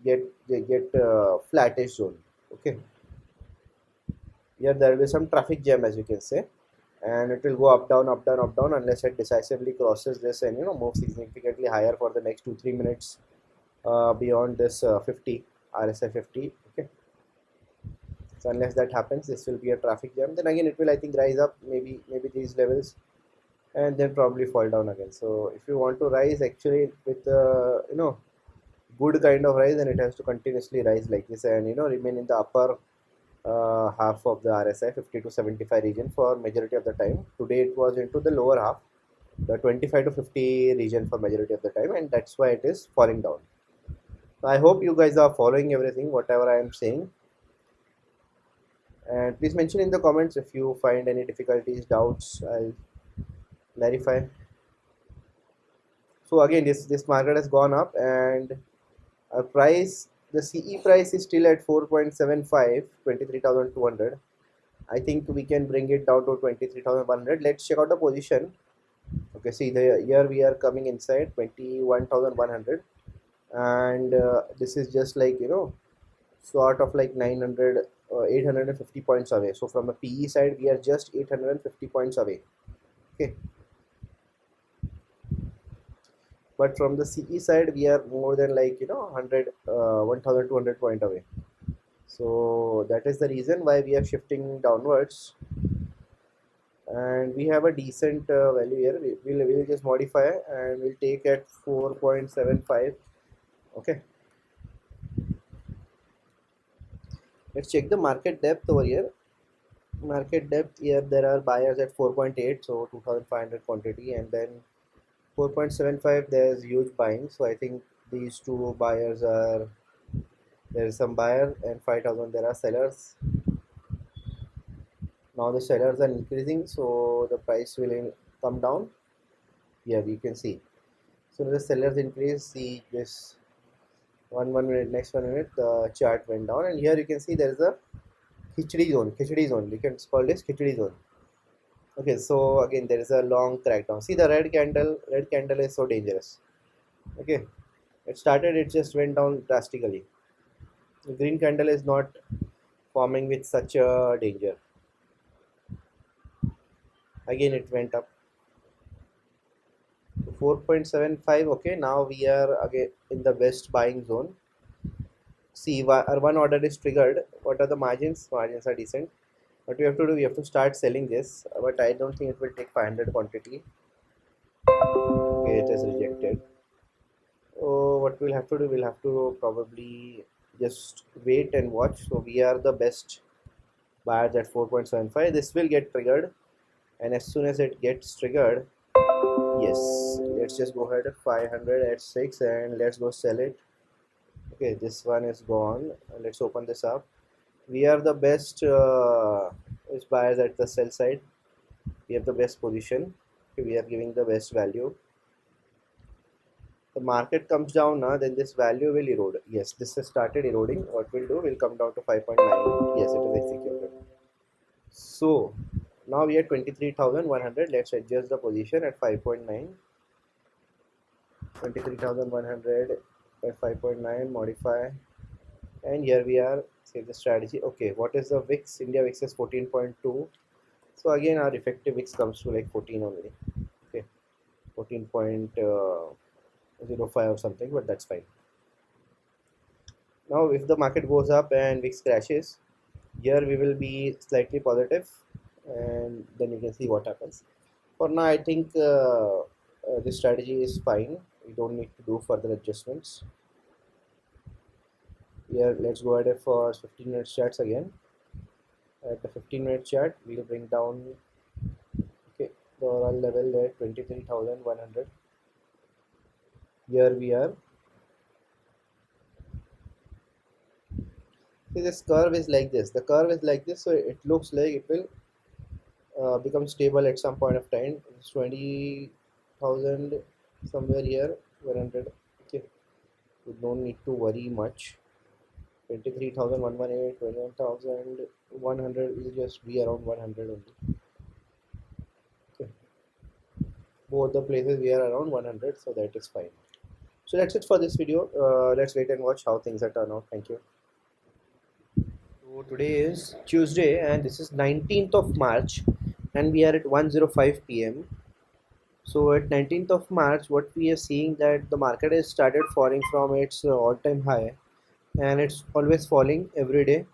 get flattish zone. Okay, here there will be some traffic jam as you can say, and it will go up down up down up down unless it decisively crosses this and moves significantly higher for the next beyond this 50 RSI 50. Okay, So unless that happens, this will be a traffic jam. Then again, it will, I think, rise up, maybe these levels, and then probably fall down again. So if you want to rise actually with good kind of rise, then it has to continuously rise like this, and remain in the upper half of the RSI 50 to 75 region for majority of the time. Today it was into the lower half, the 25 to 50 region for majority of the time, and that's why it is falling down. So I hope you guys are following everything whatever I am saying, and please mention in the comments if you find any difficulties, doubts. I'll clarify. So again, this market has gone up, and our price, the CE price is still at 4.75, 23,200. I think we can bring it down to 23,100. Let's check out the position. Okay, see the here we are coming inside 21,100, and this is just like sort of like 900 850 points away. So from a PE side, we are just 850 points away. Okay, but from the CE side, we are more than like 100 1,200 point away. So that is the reason why we are shifting downwards, and we have a decent value here. We'll just modify and we'll take at 4.75. Okay, let's check the market depth over here. Market depth here, there are buyers at 4.8, so 2,500 quantity, and then 4.75 there's huge buying. So I think these two buyers are, there is some buyer, and 5,000 there are sellers. Now the sellers are increasing, so the price will come down. Here you can see, so the sellers increase. See this 1 minute, next 1 minute the chart went down, and here you can see there is a khichdi zone, we can call this khichdi zone. Okay, so again there is a long crackdown. See the red candle is so dangerous. Okay, it started, it just went down drastically. The green candle is not forming with such a danger. Again it went up to 4.75. Okay, now we are again in the best buying zone. See, our one order is triggered. What are the margins? Margins are decent. What we have to do, we have to start selling this, but I don't think it will take 500 quantity. Okay, it is rejected. So what we'll have to do, we'll have to probably just wait and watch. So we are the best buyers at 4.75. This will get triggered, and as soon as it gets triggered, yes, let's just go ahead at 500 at 6, and let's go sell it. Okay, this one is gone. Let's open this up. We are the best buyers at the sell side. We have the best position. Okay, we are giving the best value. The market comes down now, then this value will erode. Yes, this has started eroding. What we'll do, will come down to 5.9. Yes, it is executed. So now we are 23,100. Let's adjust the position at 5.9. 23,100 at 5.9, modify, and here we are. Save the strategy. Okay, what is the VIX? India VIX is 14.2. So again our effective VIX comes to like 14 only. Okay, 14.05 or something, but that's fine. Now if the market goes up and VIX crashes, here we will be slightly positive, and then you can see what happens. For now I think this strategy is fine. We don't need to do further adjustments. Here let's go ahead for 15-minute charts again. At the 15-minute chart, we'll bring down, okay, the overall level at 23,100. Here we are. See, this curve is like this. The curve is like this, so it looks like it will become stable at some point of time. It's 20,000 somewhere here, 100. Okay, we don't need to worry much. 23,118, 21,100 will just be around 100 only. Okay, both the places we are around 100, so that is fine. So that's it for this video. Let's wait and watch how things are turn out. Thank you. So today is Tuesday, and this is 19th of March, and we are at 1:05 p.m. So at 19th of March, what we are seeing that the market has started falling from its all-time high, and it's always falling every day.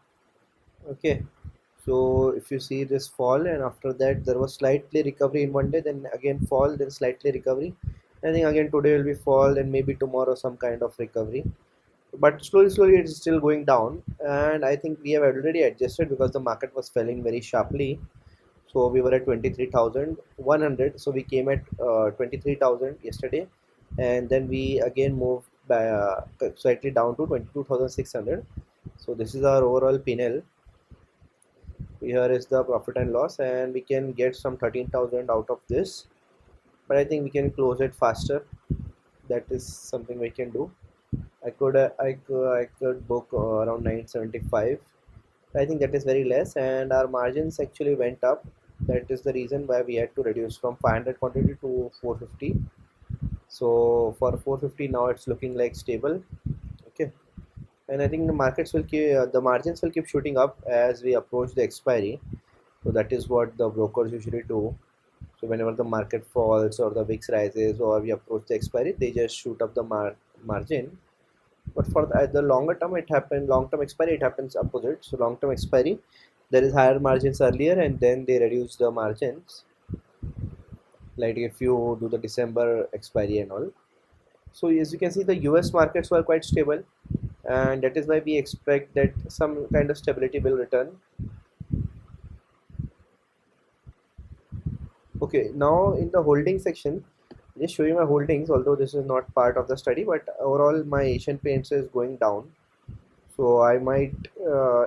Okay, so if you see this fall, and after that there was slightly recovery in one day, then again fall, then slightly recovery. I think again today will be fall, and maybe tomorrow some kind of recovery. But slowly it's still going down, and I think we have already adjusted because the market was falling very sharply. So we were at 23,100. So we came at 23,000 yesterday, and then we again moved by, slightly down to 22,600. So this is our overall P&L. Here is the profit and loss, and we can get some 13,000 out of this. But I think we can close it faster. That is something we can do. I could book around 975. I think that is very less, and our margins actually went up. That is the reason why we had to reduce from 500 quantity to 450. So for 450 now it's looking like stable. Okay, and I think the margins will keep shooting up as we approach the expiry. So that is what the brokers usually do. So whenever the market falls or the VIX rises or we approach the expiry, they just shoot up the margin. But for the longer term, it happens. Long term expiry, it happens opposite. So long term expiry, there is higher margins earlier, and then they reduce the margins. Like if you do the December expiry and all. So as you can see, the US markets were quite stable, and that is why we expect that some kind of stability will return. Okay, now in the holding section, just show you my holdings. Although this is not part of the study, but overall my Asian Paints is going down. So I might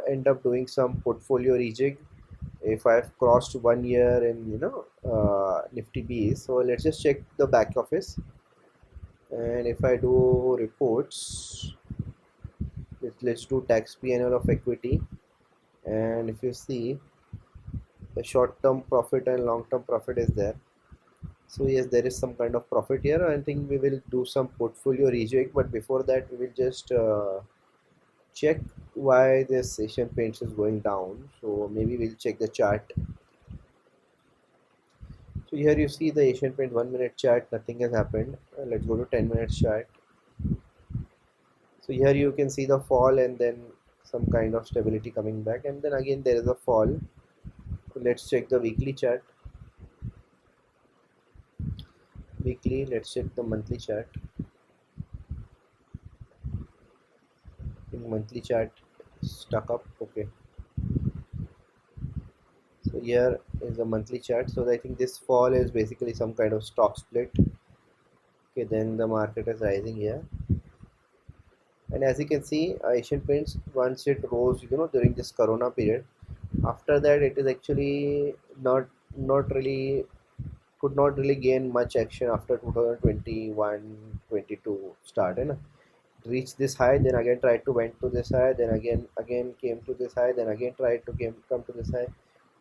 end up doing some portfolio rejig if I've crossed 1 year in Nifty B's. So let's just check the back office, and if I do reports, let's do tax P&L of equity, and if you see the short-term profit and long-term profit is there. So yes, there is some kind of profit here. I think we will do some portfolio rejig, but before that we will just check why this Asian Paints is going down. So maybe we'll check the chart. So here you see the Asian Paint 1 minute chart, nothing has happened. Let's go to 10 minutes chart. So here you can see the fall and then some kind of stability coming back, and then again there is a fall. So let's check the weekly chart. Weekly, let's check the monthly chart. In monthly chart, stuck up. Okay. So here is the monthly chart. So I think this fall is basically some kind of stock split. Okay, then the market is rising here, and as you can see, Asian Paints once it rose, during this Corona period. After that, it is actually not really could not really gain much action after 2021-22 start. And reached this high, then again tried to went to this high, then again came to this high, then again tried to come to this high.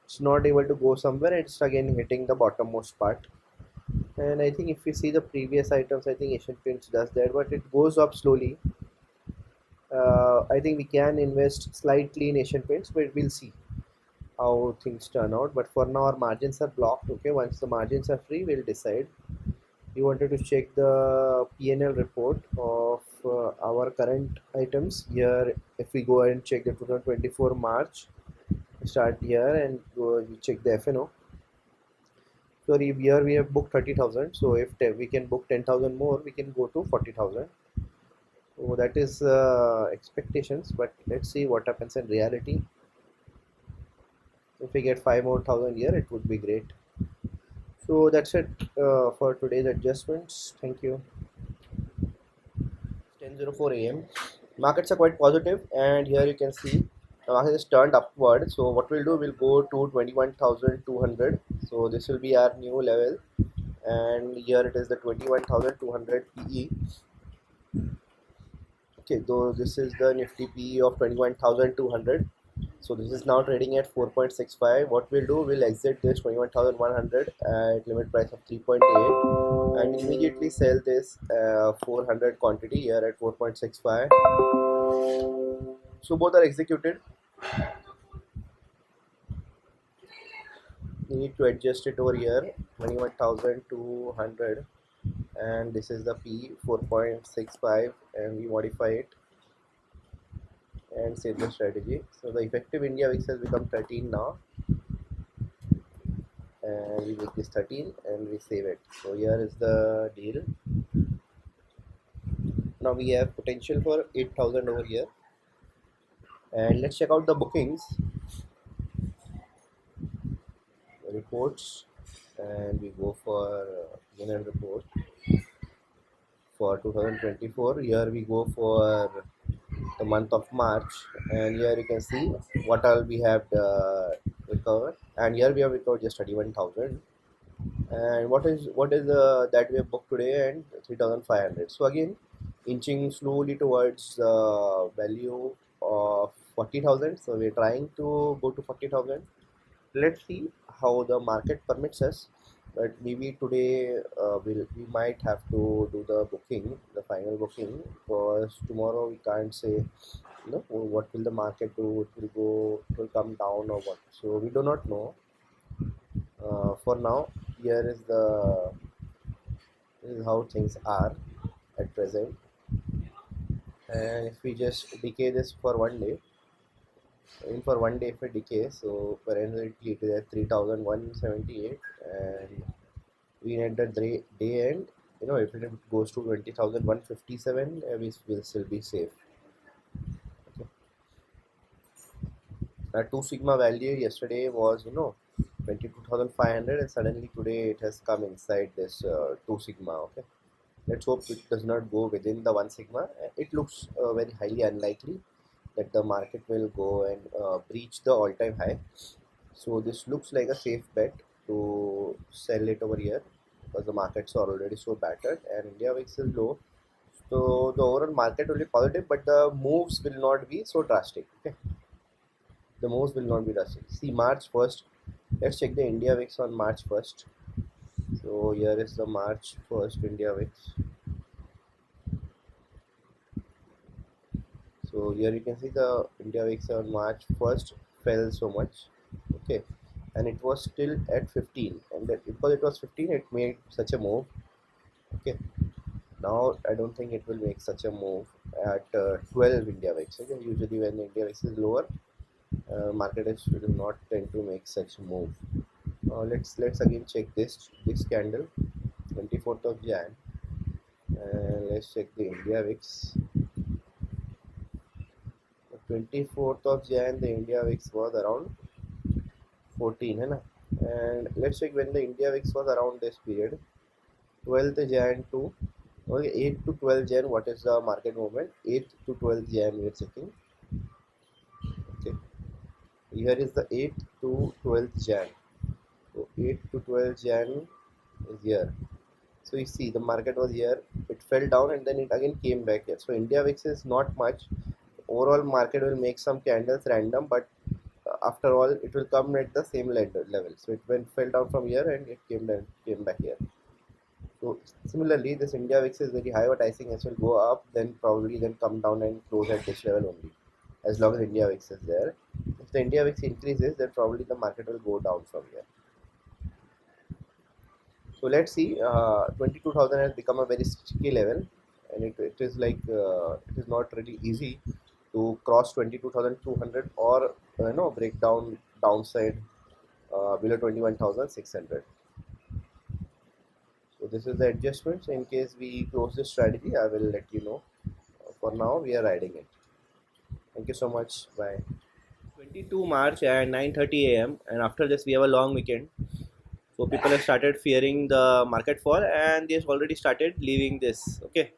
It's not able to go somewhere. It's again hitting the bottommost part. And I think if we see the previous items, I think Asian Paints does that, but it goes up slowly. I think we can invest slightly in Asian Paints, but we'll see how things turn out. But for now, our margins are blocked. Okay, once the margins are free, we'll decide. We wanted to check the P&L report of our current items. Here, if we go ahead and check the 2024 March, start here and go we check the FNO. So here we have booked 30,000. So if we can book 10,000 more, we can go to 40,000. So that is expectations, but let's see what happens in reality. If we get 5 more thousand here, it would be great. So that's it for today's adjustments. Thank you. 10:04 a.m. Markets are quite positive, and here you can see the market is turned upward. So what we'll do, we'll go to 21,200. So this will be our new level, and here it is the 21,200 PE. Okay, though this is the Nifty PE of 21,200. So this is now trading at 4.65. What we'll do, we'll exit this 21,100 at limit price of 3.8 and immediately sell this 400 quantity here at 4.65. So both are executed. You need to adjust it over here, 21,200, and this is the P 4.65, and we modify it, and save the strategy. So the effective India VIX has become 13 now, and we make this 13 and we save it. So here is the deal. Now we have potential for 8,000 over here, and let's check out the bookings reports, and we go for winner report for 2024. Here we go for the month of March, and here you can see what all we have recovered, and here we have recovered just 31,000. And what is that we have booked today, and 3,500. So again, inching slowly towards the value of 40,000. So we're trying to go to 40,000. Let's see how the market permits us, but maybe today we might have to do the booking, the final booking, because tomorrow we can't say, what will the market do. It will come down or what, so we do not know. For now, here is the this is how things are at present. And if we just decay this for one day, in for one day if we decay, so currently it is at 3,178, and we at the day end, if it goes to 20,157, we will still be safe. Okay. Our 2 sigma value yesterday was 22,500, and suddenly today it has come inside this 2 sigma. Okay, let's hope it does not go within the 1 sigma. It looks very highly unlikely that the market will go and breach the all-time high. So this looks like a safe bet to sell it over here, because the markets are already so battered and India VIX is low. So the overall market will be positive, but the moves will not be so drastic. Okay, the moves will not be drastic. See March 1st. Let's check the India VIX on March 1st. So here is the March 1st India VIX. So here you can see the India VIX on March 1st fell so much. Okay, and it was still at 15, and because it was 15, it made such a move. Okay, now I don't think it will make such a move at 12 India VIX. Okay, usually when the India VIX is lower, market will not tend to make such a move. Let's again check this candle, 24th of Jan, and let's check the India VIX. 24th of Jan, the India VIX was around 14, है ना? And let's check when the India VIX was around this period, 12th Jan to, okay, 8 to 12 Jan. What is the market movement? 8th to 12th Jan we are checking. Okay, here is the 8th to 12th Jan. So 8th to 12th Jan is here. So you see the market was here, it fell down and then it again came back here. So India VIX is not much. Overall market will make some candles random, but after all it will come at the same level. So it went fell down from here and it came back here. So similarly this India VIX is very high, but I think it will go up, then probably then come down and close at this level only, as long as India VIX is there. If the India VIX increases, then probably the market will go down from here. So let's see, 22,000 has become a very sticky level, and it is like it is not really easy to cross 22,200 or break down downside below 21,600. So this is the adjustments. In case we close this strategy, I will let you know. For now, we are riding it. Thank you so much. Bye. 22 March at 9:30 a.m. and after this we have a long weekend. So people have started fearing the market fall, and they have already started leaving this. Okay.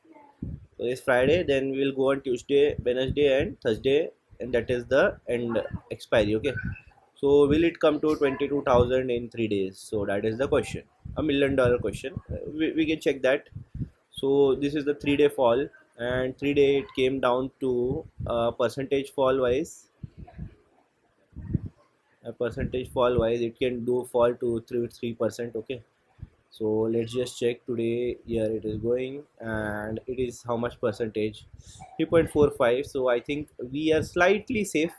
So it's Friday, then we will go on Tuesday, Wednesday, and Thursday, and that is the end expiry. Okay. So will it come to 22,000 in 3 days? So that is the question. $1 million question. We can check that. So this is the 3 day fall, and 3 day it came down to percentage fall wise. A percentage fall wise, it can do fall to 3%. Okay. So let's just check today. Here it is going, and it is how much percentage? 3.45. So I think we are slightly safe.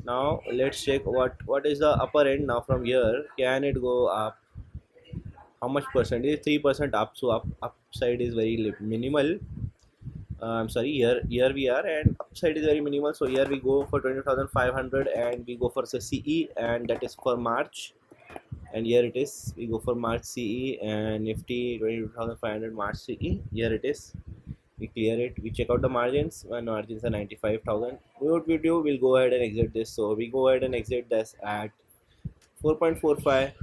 Now let's check what is the upper end. Now from here, can it go up? How much percent? It is 3% up, so upside is very minimal. I'm sorry, here we are, and upside is very minimal. So here we go for 22,500, and we go for CE, and that is for March. And here it is. We go for March CE and Nifty 22,500 March CE. Here it is. We clear it. We check out the margins. When margins are 95,000. What we do, we'll go ahead and exit this. So we go ahead and exit this at 4.45,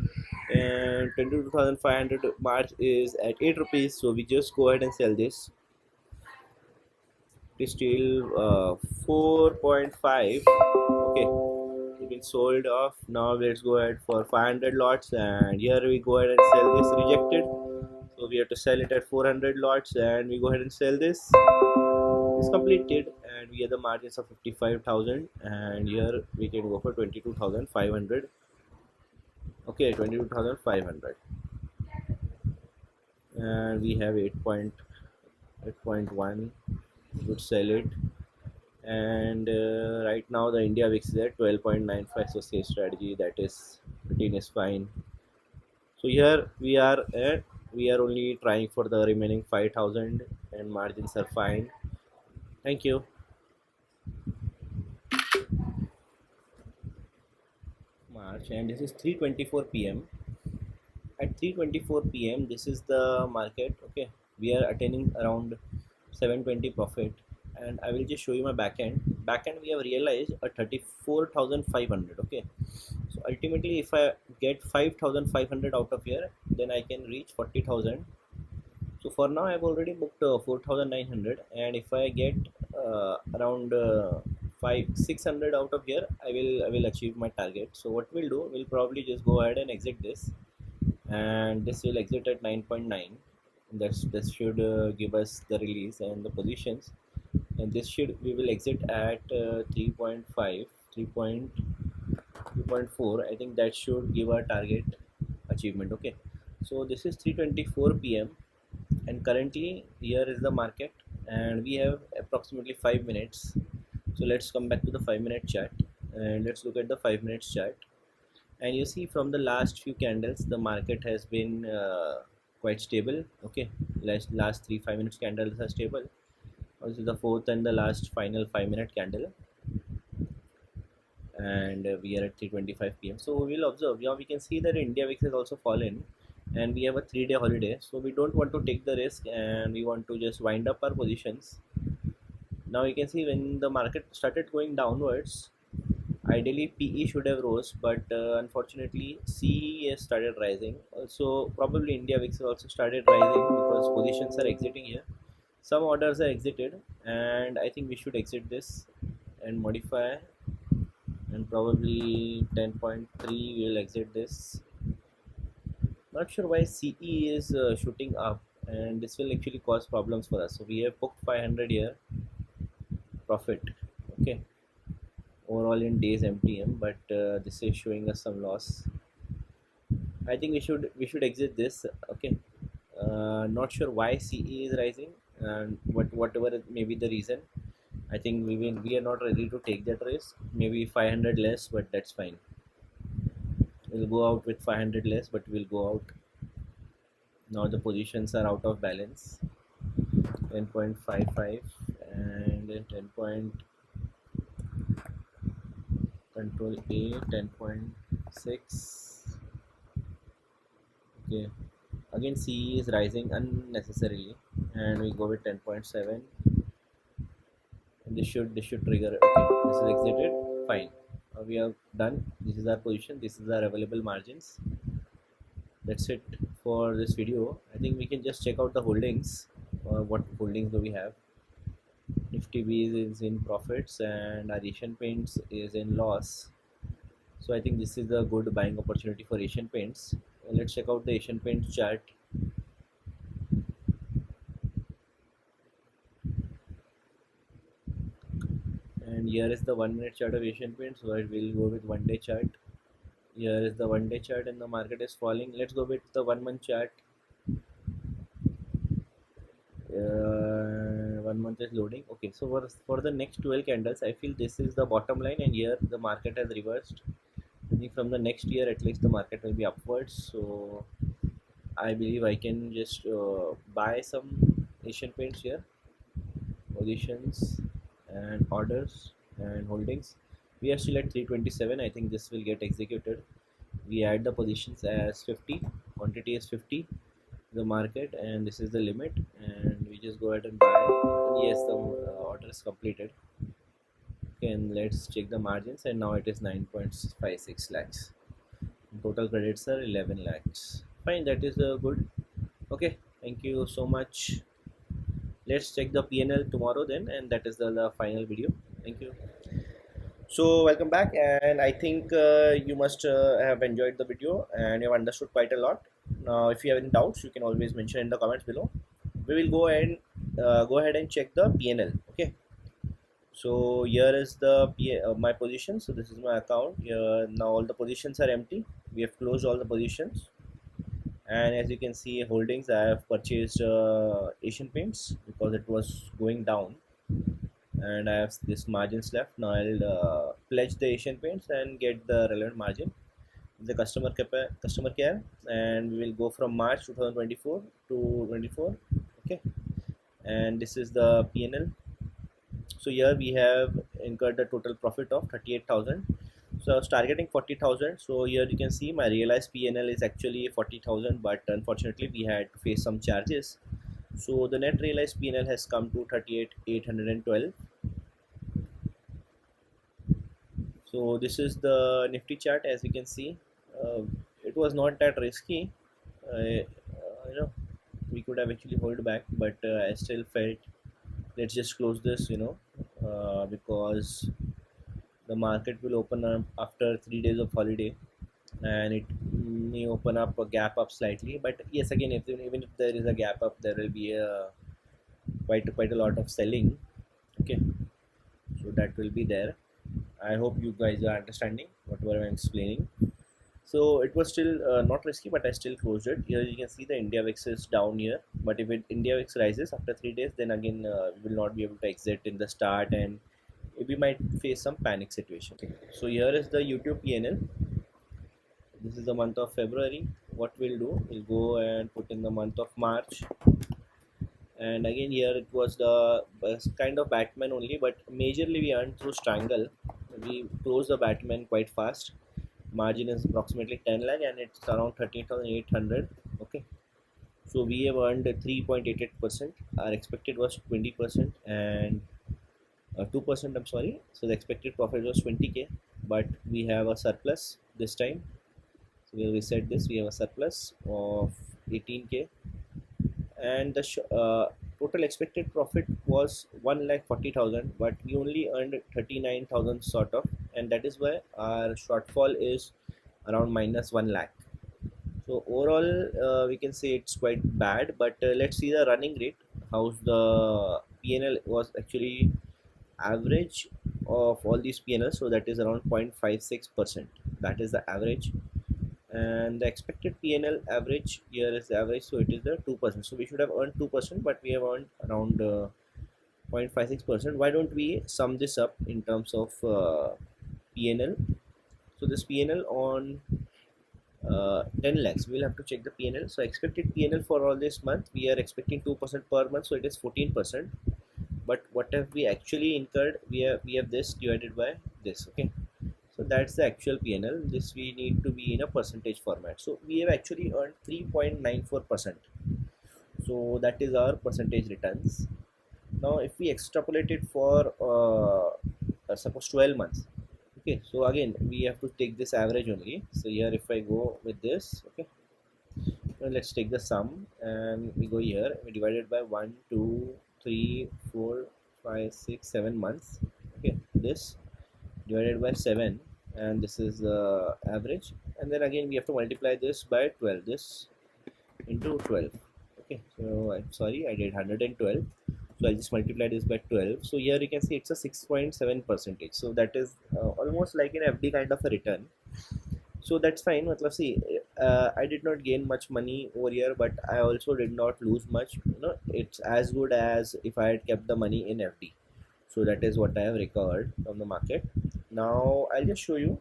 and 22,500 March is at 8 rupees. So we just go ahead and sell this. It is still 4.5. Okay, it's been sold off. Now let's go ahead for 500 lots, and here we go ahead and sell this rejected. So we have to sell it at 400 lots, and we go ahead and sell this. It's completed, and we have the margins of 55,000, and here we can go for 22,500. Okay, 22,500, and we have 8.1. Would sell it, and right now the India VIX is at 12.95. So safe strategy, that is routine is fine. So here we are only trying for the remaining 5,000, and margins are fine. Thank you. March, and this is 3:24 p.m. At 3:24 p.m. this is the market. Okay, we are attaining around 720 profit, and I will just show you my backend. We have realized a 34,500. Okay, so ultimately if I get 5,500 out of here, then I can reach 40,000. So for now I've already booked 4,900, and if I get around 5 600 out of here, I will achieve my target. So what we'll do, we'll probably just go ahead and exit this, and this will exit at 9.9. This should give us the release and the positions, and this should we will exit at 3.5, 3.4. I think that should give our target achievement. Okay, so this is 3:24 p.m. and currently here is the market, and we have approximately 5 minutes. So let's come back to the 5-minute chart, and let's look at the 5 minutes chart. And you see from the last few candles the market has been quite stable. Okay, last 3 5 minutes candles are stable. Also the fourth and the last final 5-minute candle, and we are at 3:25 p.m. So we will observe. Yeah, we can see that India VIX has also fallen, and we have a 3-day holiday. So we don't want to take the risk, and we want to just wind up our positions. Now you can see when the market started going downwards, ideally PE should have rose, but unfortunately CE has started rising. Also probably India VIX has also started rising because positions are exiting here. Some orders are exited, and I think we should exit this and modify, and probably 10.3 we will exit this. Not sure why CE is shooting up, and this will actually cause problems for us. So we have booked 500 here profit. Okay, overall in days MTM, but this is showing us some loss. I think we should exit this. Okay, not sure why CE is rising, and whatever it may be the reason. I think we are not ready to take that risk. Maybe 500 less, but that's fine. We'll go out with 500 less, but we'll go out. Now the positions are out of balance. 10.55 and 10 point control A 10.6. Okay, again CE is rising unnecessarily, and we go with 10.7. And this should trigger. Okay, this is exited. Fine. We are done. This is our position. This is our available margins. That's it for this video. I think we can just check out the holdings. What holdings do we have? Nifty B is in profits, and our Asian Paints is in loss. So I think this is a good buying opportunity for Asian Paints. Let's check out the Asian Paints chart. And here is the 1-minute chart of Asian Paints. So I will go with 1-day chart. Here is the 1-day chart, and the market is falling. Let's go with the 1-month chart. 1 month is loading. Okay, so for the next 12 candles, I feel this is the bottom line, and here the market has reversed. I think from the next year at least the market will be upwards. So I believe I can just buy some Asian Paints here. positions and orders and holdings. We are still at 327. I think this will get executed. We add the positions as 50, quantity is 50, the market, and this is the limit, and we just go ahead and buy. Yes, the order is completed. Okay, and let's check the margins, and now it is 9.56 lakhs. Total credits are 11 lakhs. Fine, that is good. Okay, thank you so much. Let's check the PNL tomorrow then, and that is the final video. Thank you. So welcome back, and I think you must have enjoyed the video and you have understood quite a lot. Now, if you have any doubts, you can always mention in the comments below. We will go ahead and check the PNL. Okay. So here is the my position. So this is my account. Here now all the positions are empty. We have closed all the positions, and as you can see, holdings I have purchased Asian Paints because it was going down, and I have this margins left. Now I'll pledge the Asian Paints and get the relevant margin. The customer care, and we will go from March 2024 to 24. Okay, and this is the PNL. So here we have incurred a total profit of 38,000. So I was targeting 40,000. So here you can see my realized PNL is actually 40,000, but unfortunately we had to face some charges. So the net realized PNL has come to 38,812. So this is the Nifty chart. As you can see, it was not that risky. We could have actually hold back, but I still felt let's just close this, because the market will open up after 3 days of holiday, and it may open up a gap up slightly. But yes, again, if even if there is a gap up, there will be a quite a lot of selling. Okay, so that will be there. I hope you guys are understanding whatever I'm explaining. So it was still not risky, but I still closed it. Here you can see the India VIX is down here. But if India VIX rises after 3 days, then again we will not be able to exit in the start, and we might face some panic situation. So here is the YouTube PNL. This is the month of February. What we'll do, we'll go and put in the month of March, and again here it was the kind of Batman only, but majorly we earned through strangle. We closed the Batman quite fast. Margin is approximately 10 lakh, and it's around 13,800. Okay, so we have earned 3.88%. Our expected was 20%, and 2%, I'm sorry. So the expected profit was 20k, but we have a surplus this time. So we'll reset this. We have a surplus of 18k, and the total expected profit was 1,40,000, but we only earned 39,000 sort of, and that is why our shortfall is around minus 1 lakh. So overall, we can say it's quite bad, but let's see the running rate. How's the PNL was actually average of all these PNLs, so that is around 0.56%. That is the average, and the expected PNL average here is the average, so it is the 2%. So we should have earned 2%, but we have earned around 0.56%. Why don't we sum this up in terms of PNL? So this PNL on 10 lakhs, we'll have to check the PNL. So expected PNL for all this month, we are expecting 2% per month, so it is 14%. But what have we actually incurred? We have this divided by this. Okay, so that's the actual PNL. This we need to be in a percentage format. So we have actually earned 3.94%. So that is our percentage returns. Now if we extrapolate it for suppose 12 months. Okay, so again we have to take this average only. So here if I go with this, okay, now let's take the sum, and we go here, we divide it by 1 2 3 4 5 6 7 months. Okay, this divided by 7, and this is the average, and then again we have to multiply this by 12, this into 12. Okay, so I'm sorry, I did 112, so I'll just multiply this by 12. So here you can see it's a 6.7 percentage, so that is almost like an FD kind of a return. So that's fine. Matlab, see, I did not gain much money over here, but I also did not lose much. It's as good as if I had kept the money in FD. So that is what I have recovered from the market. Now I'll just show you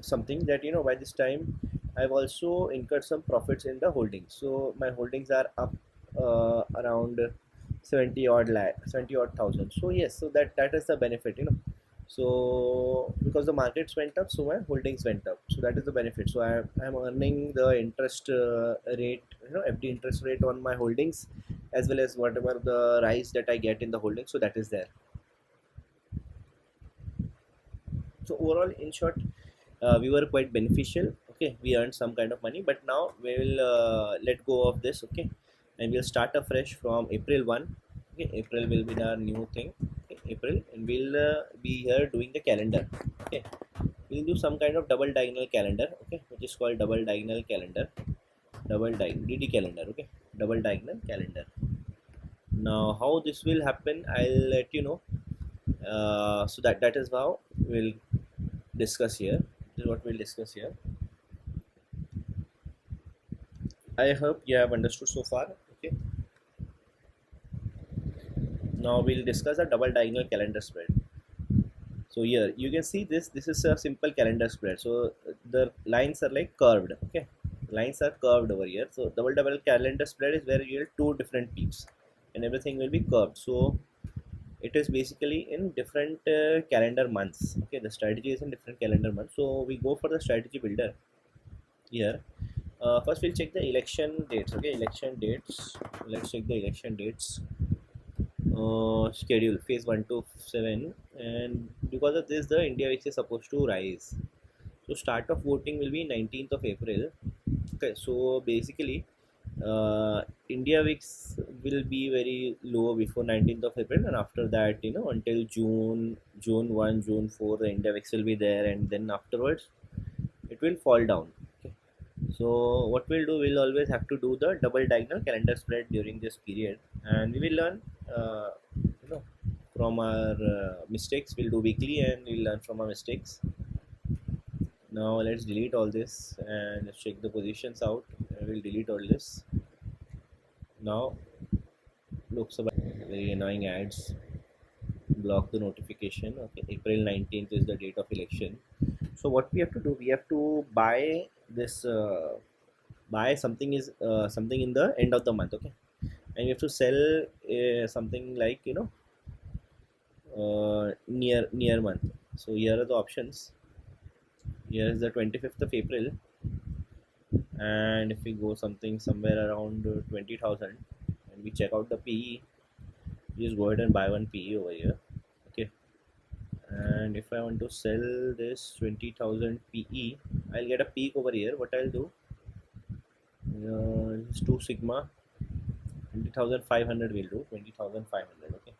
something that by this time I've also incurred some profits in the holdings. So my holdings are up around 70 odd thousand. So yes, so that is the benefit, you know. So because the markets went up, so my holdings went up, so that is the benefit. So I'm earning the interest rate, you know, FD interest rate on my holdings, as well as whatever the rise that I get in the holdings, so that is there. So overall, in short, we were quite beneficial. Okay, we earned some kind of money, but now we will let go of this. Okay, and we'll start afresh from April 1. Okay, April will be our new thing. Okay, April, and we'll be here doing the calendar. Okay, we'll do some kind of double diagonal calendar. Okay, which is called double diagonal calendar, double diagonal DD calendar. Okay, double diagonal calendar. Now how this will happen, I'll let you know. So that is how we'll discuss here. This is what we'll discuss here. I hope you have understood so far. Okay. Now we'll discuss a double diagonal calendar spread. So here you can see this. This is a simple calendar spread. So the lines are like curved. Okay. Lines are curved over here. So double calendar spread is where you have two different peaks, and everything will be curved. So it is basically in different calendar months. Okay. The strategy is in different calendar months. So we go for the strategy builder here. First we'll check the election dates. Okay, election dates. Let's check the election dates. Schedule phase 1 to 7, and because of this the India VIX is supposed to rise. So start of voting will be 19th of April. Okay, so basically India VIX will be very low before 19th of April, and after that, you know, until June 1, June 4, the India VIX will be there, and then afterwards it will fall down. Okay. So what we'll do, we'll always have to do the double diagonal calendar spread during this period, and we will learn, you know, from our mistakes. We'll do weekly, and we'll learn from our mistakes. Now let's delete all this and let's check the positions out. We'll delete all this. Now looks about very annoying ads. Block the notification. Okay, April 19th is the date of election. So what we have to do, we have to buy this. Buy something is something in the end of the month. Okay, and you have to sell something like, you know, near month. So here are the options. Here is the 25th of April, and if we go something somewhere around 20,000, and we check out the PE, just go ahead and buy one PE over here. Okay, and if I want to sell this 20,000 PE, I'll get a peak over here. What I'll do, is 2 sigma, 20,500 will do. 20,500. Okay,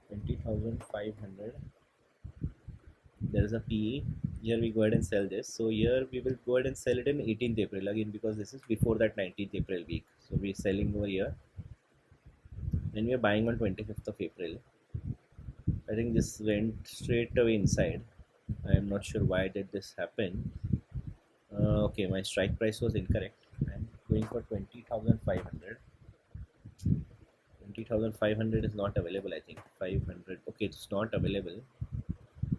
20,500. There is a PE. Here we go ahead and sell this. So here we will go ahead and sell it in 18th April again, because this is before that 19th April week. So we're selling over here, and we are buying on 25th of April. I think this went straight away inside. I am not sure why did this happen. Okay, my strike price was incorrect. I'm going for 20,500. 20,500 is not available. I think 500. Okay, it's not available.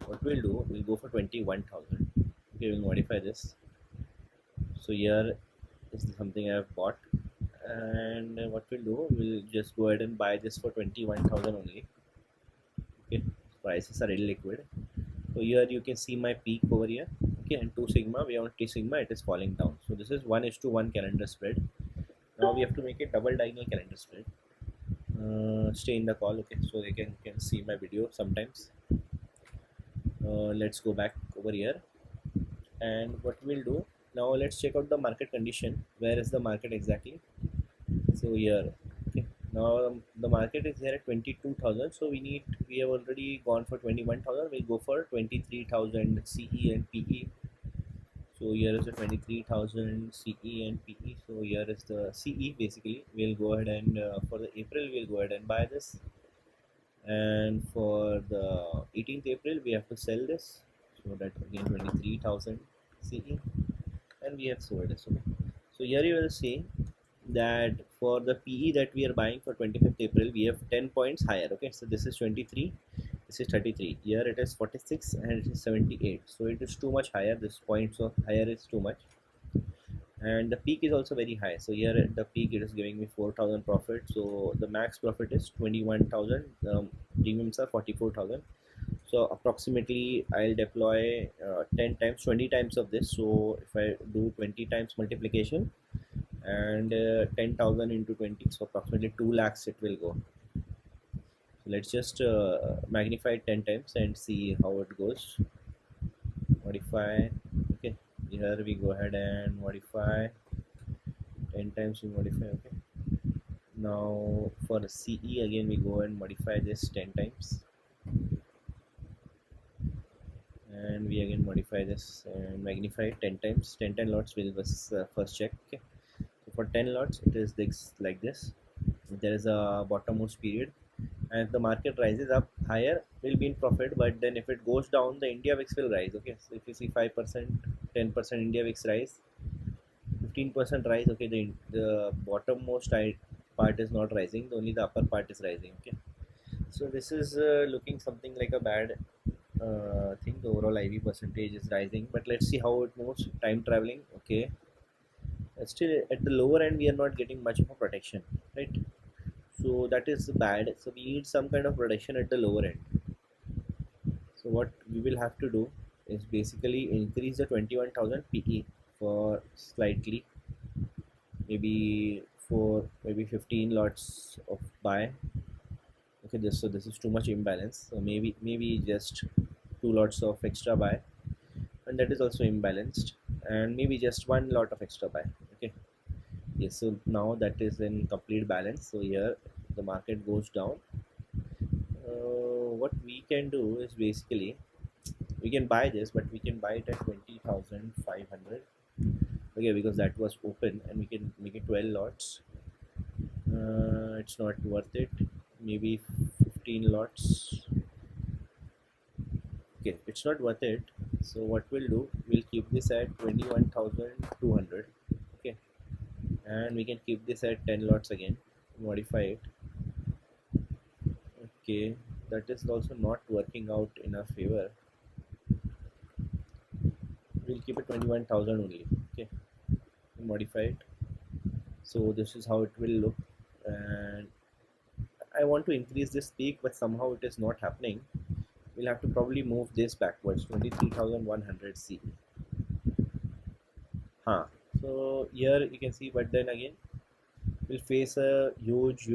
What we'll do, we'll go for 21,000. Okay, we'll modify this. So here is something I have bought, and what we'll do, we'll just go ahead and buy this for 21,000 only. Okay, prices are really liquid. So here you can see my peak over here. Okay, and 2 sigma, we on 3 sigma, it is falling down. So this is 1:1 calendar spread. Now we have to make a double diagonal calendar spread. Stay in the call. Okay, so they can see my video sometimes. Let's go back over here, and what we'll do now, let's check out the market condition. Where is the market exactly? So here. Okay, now the market is here at 22,000. So we have already gone for 21,000. We'll go for 23,000 CE and PE. So here is the 23,000 CE and PE. So here is the CE. Basically we'll go ahead and for the April we'll go ahead and buy this, and for the 18th April we have to sell this. So that again 23,000 CE, and we have sold this. Okay, so here you will see that for the PE that we are buying for 25th April, we have 10 points higher. Okay, so this is 23, this is 33. Here it is 46, and it is 78. So it is too much higher. This points of higher is too much. and the peak is also very high. So here at the peak it is giving me 4,000 profit, so the max profit is 21,000. Premiums are 44,000. So approximately I'll deploy 10 times, 20 times of this. So if I do 20 times multiplication and 10,000 into 20, so approximately 2 lakhs it will go. So let's just magnify it 10 times and see how it goes. Modify. Okay, here we go ahead and modify 10 times. We modify. Okay, now for CE again we go and modify this 10 times, and we again modify this and magnify it 10 times. 10 lots will first check. Okay, so for 10 lots it is this like this. There is a bottommost period, and if the market rises up higher we'll be in profit, but then if it goes down the India VIX will rise. Okay, so if you see 5%, 10% India VIX rise, 15% rise. Okay, the bottommost part is not rising, only the upper part is rising. Okay, so this is looking something like a bad thing. The overall IV percentage is rising, but let's see how it moves. Time traveling. Okay, still at the lower end we are not getting much of a protection, right? So that is bad. So we need some kind of protection at the lower end. So what we will have to do is basically increase the 21,000 PE for slightly, maybe for maybe 15 lots of buy. Okay, this is too much imbalance. So maybe just 2 lots of extra buy, and that is also imbalanced, and maybe just 1 lot of extra buy. Okay, yes. So now that is in complete balance. So here the market goes down. What we can do is basically we can buy this, but we can buy it at 20,500. Okay, because that was open, and we can make it 12 lots. It's not worth it. Maybe 15 lots. Okay, it's not worth it. So what we'll do, we'll keep this at 21,200. Okay, and we can keep this at 10 lots again. Modify it. Okay, that is also not working out in our favor. We'll keep it 21,000 only. Okay, modify it. So this is how it will look, and I want to increase this peak, but somehow it is not happening. We'll have to probably move this backwards, 23,100 C. Huh. So here you can see, but then again we'll face a huge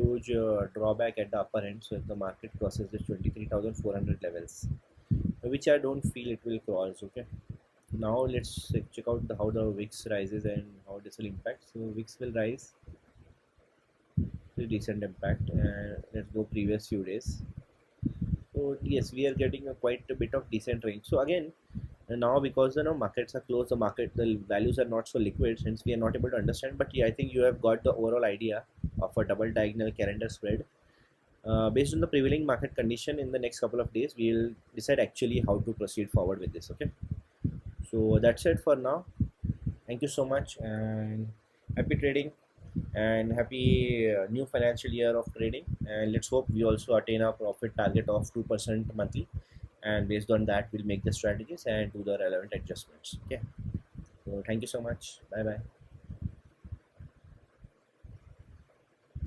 drawback at the upper end. So if the market crosses this 23,400 levels, which I don't feel it will cross. Okay, now let's check out how the VIX rises and how this will impact. So VIX will rise, pretty decent impact, and let's go previous few days. So yes, we are getting a quite a bit of decent range. So again, now because the markets are closed, the values are not so liquid, since we are not able to understand. But yeah, I think you have got the overall idea of a double diagonal calendar spread. Based on the prevailing market condition, in the next couple of days we'll decide actually how to proceed forward with this. Okay, so that's it for now. Thank you so much, and happy trading, and happy new financial year of trading. And let's hope we also attain our profit target of 2% monthly, and based on that we'll make the strategies and do the relevant adjustments. Okay, so thank you so much. Bye bye.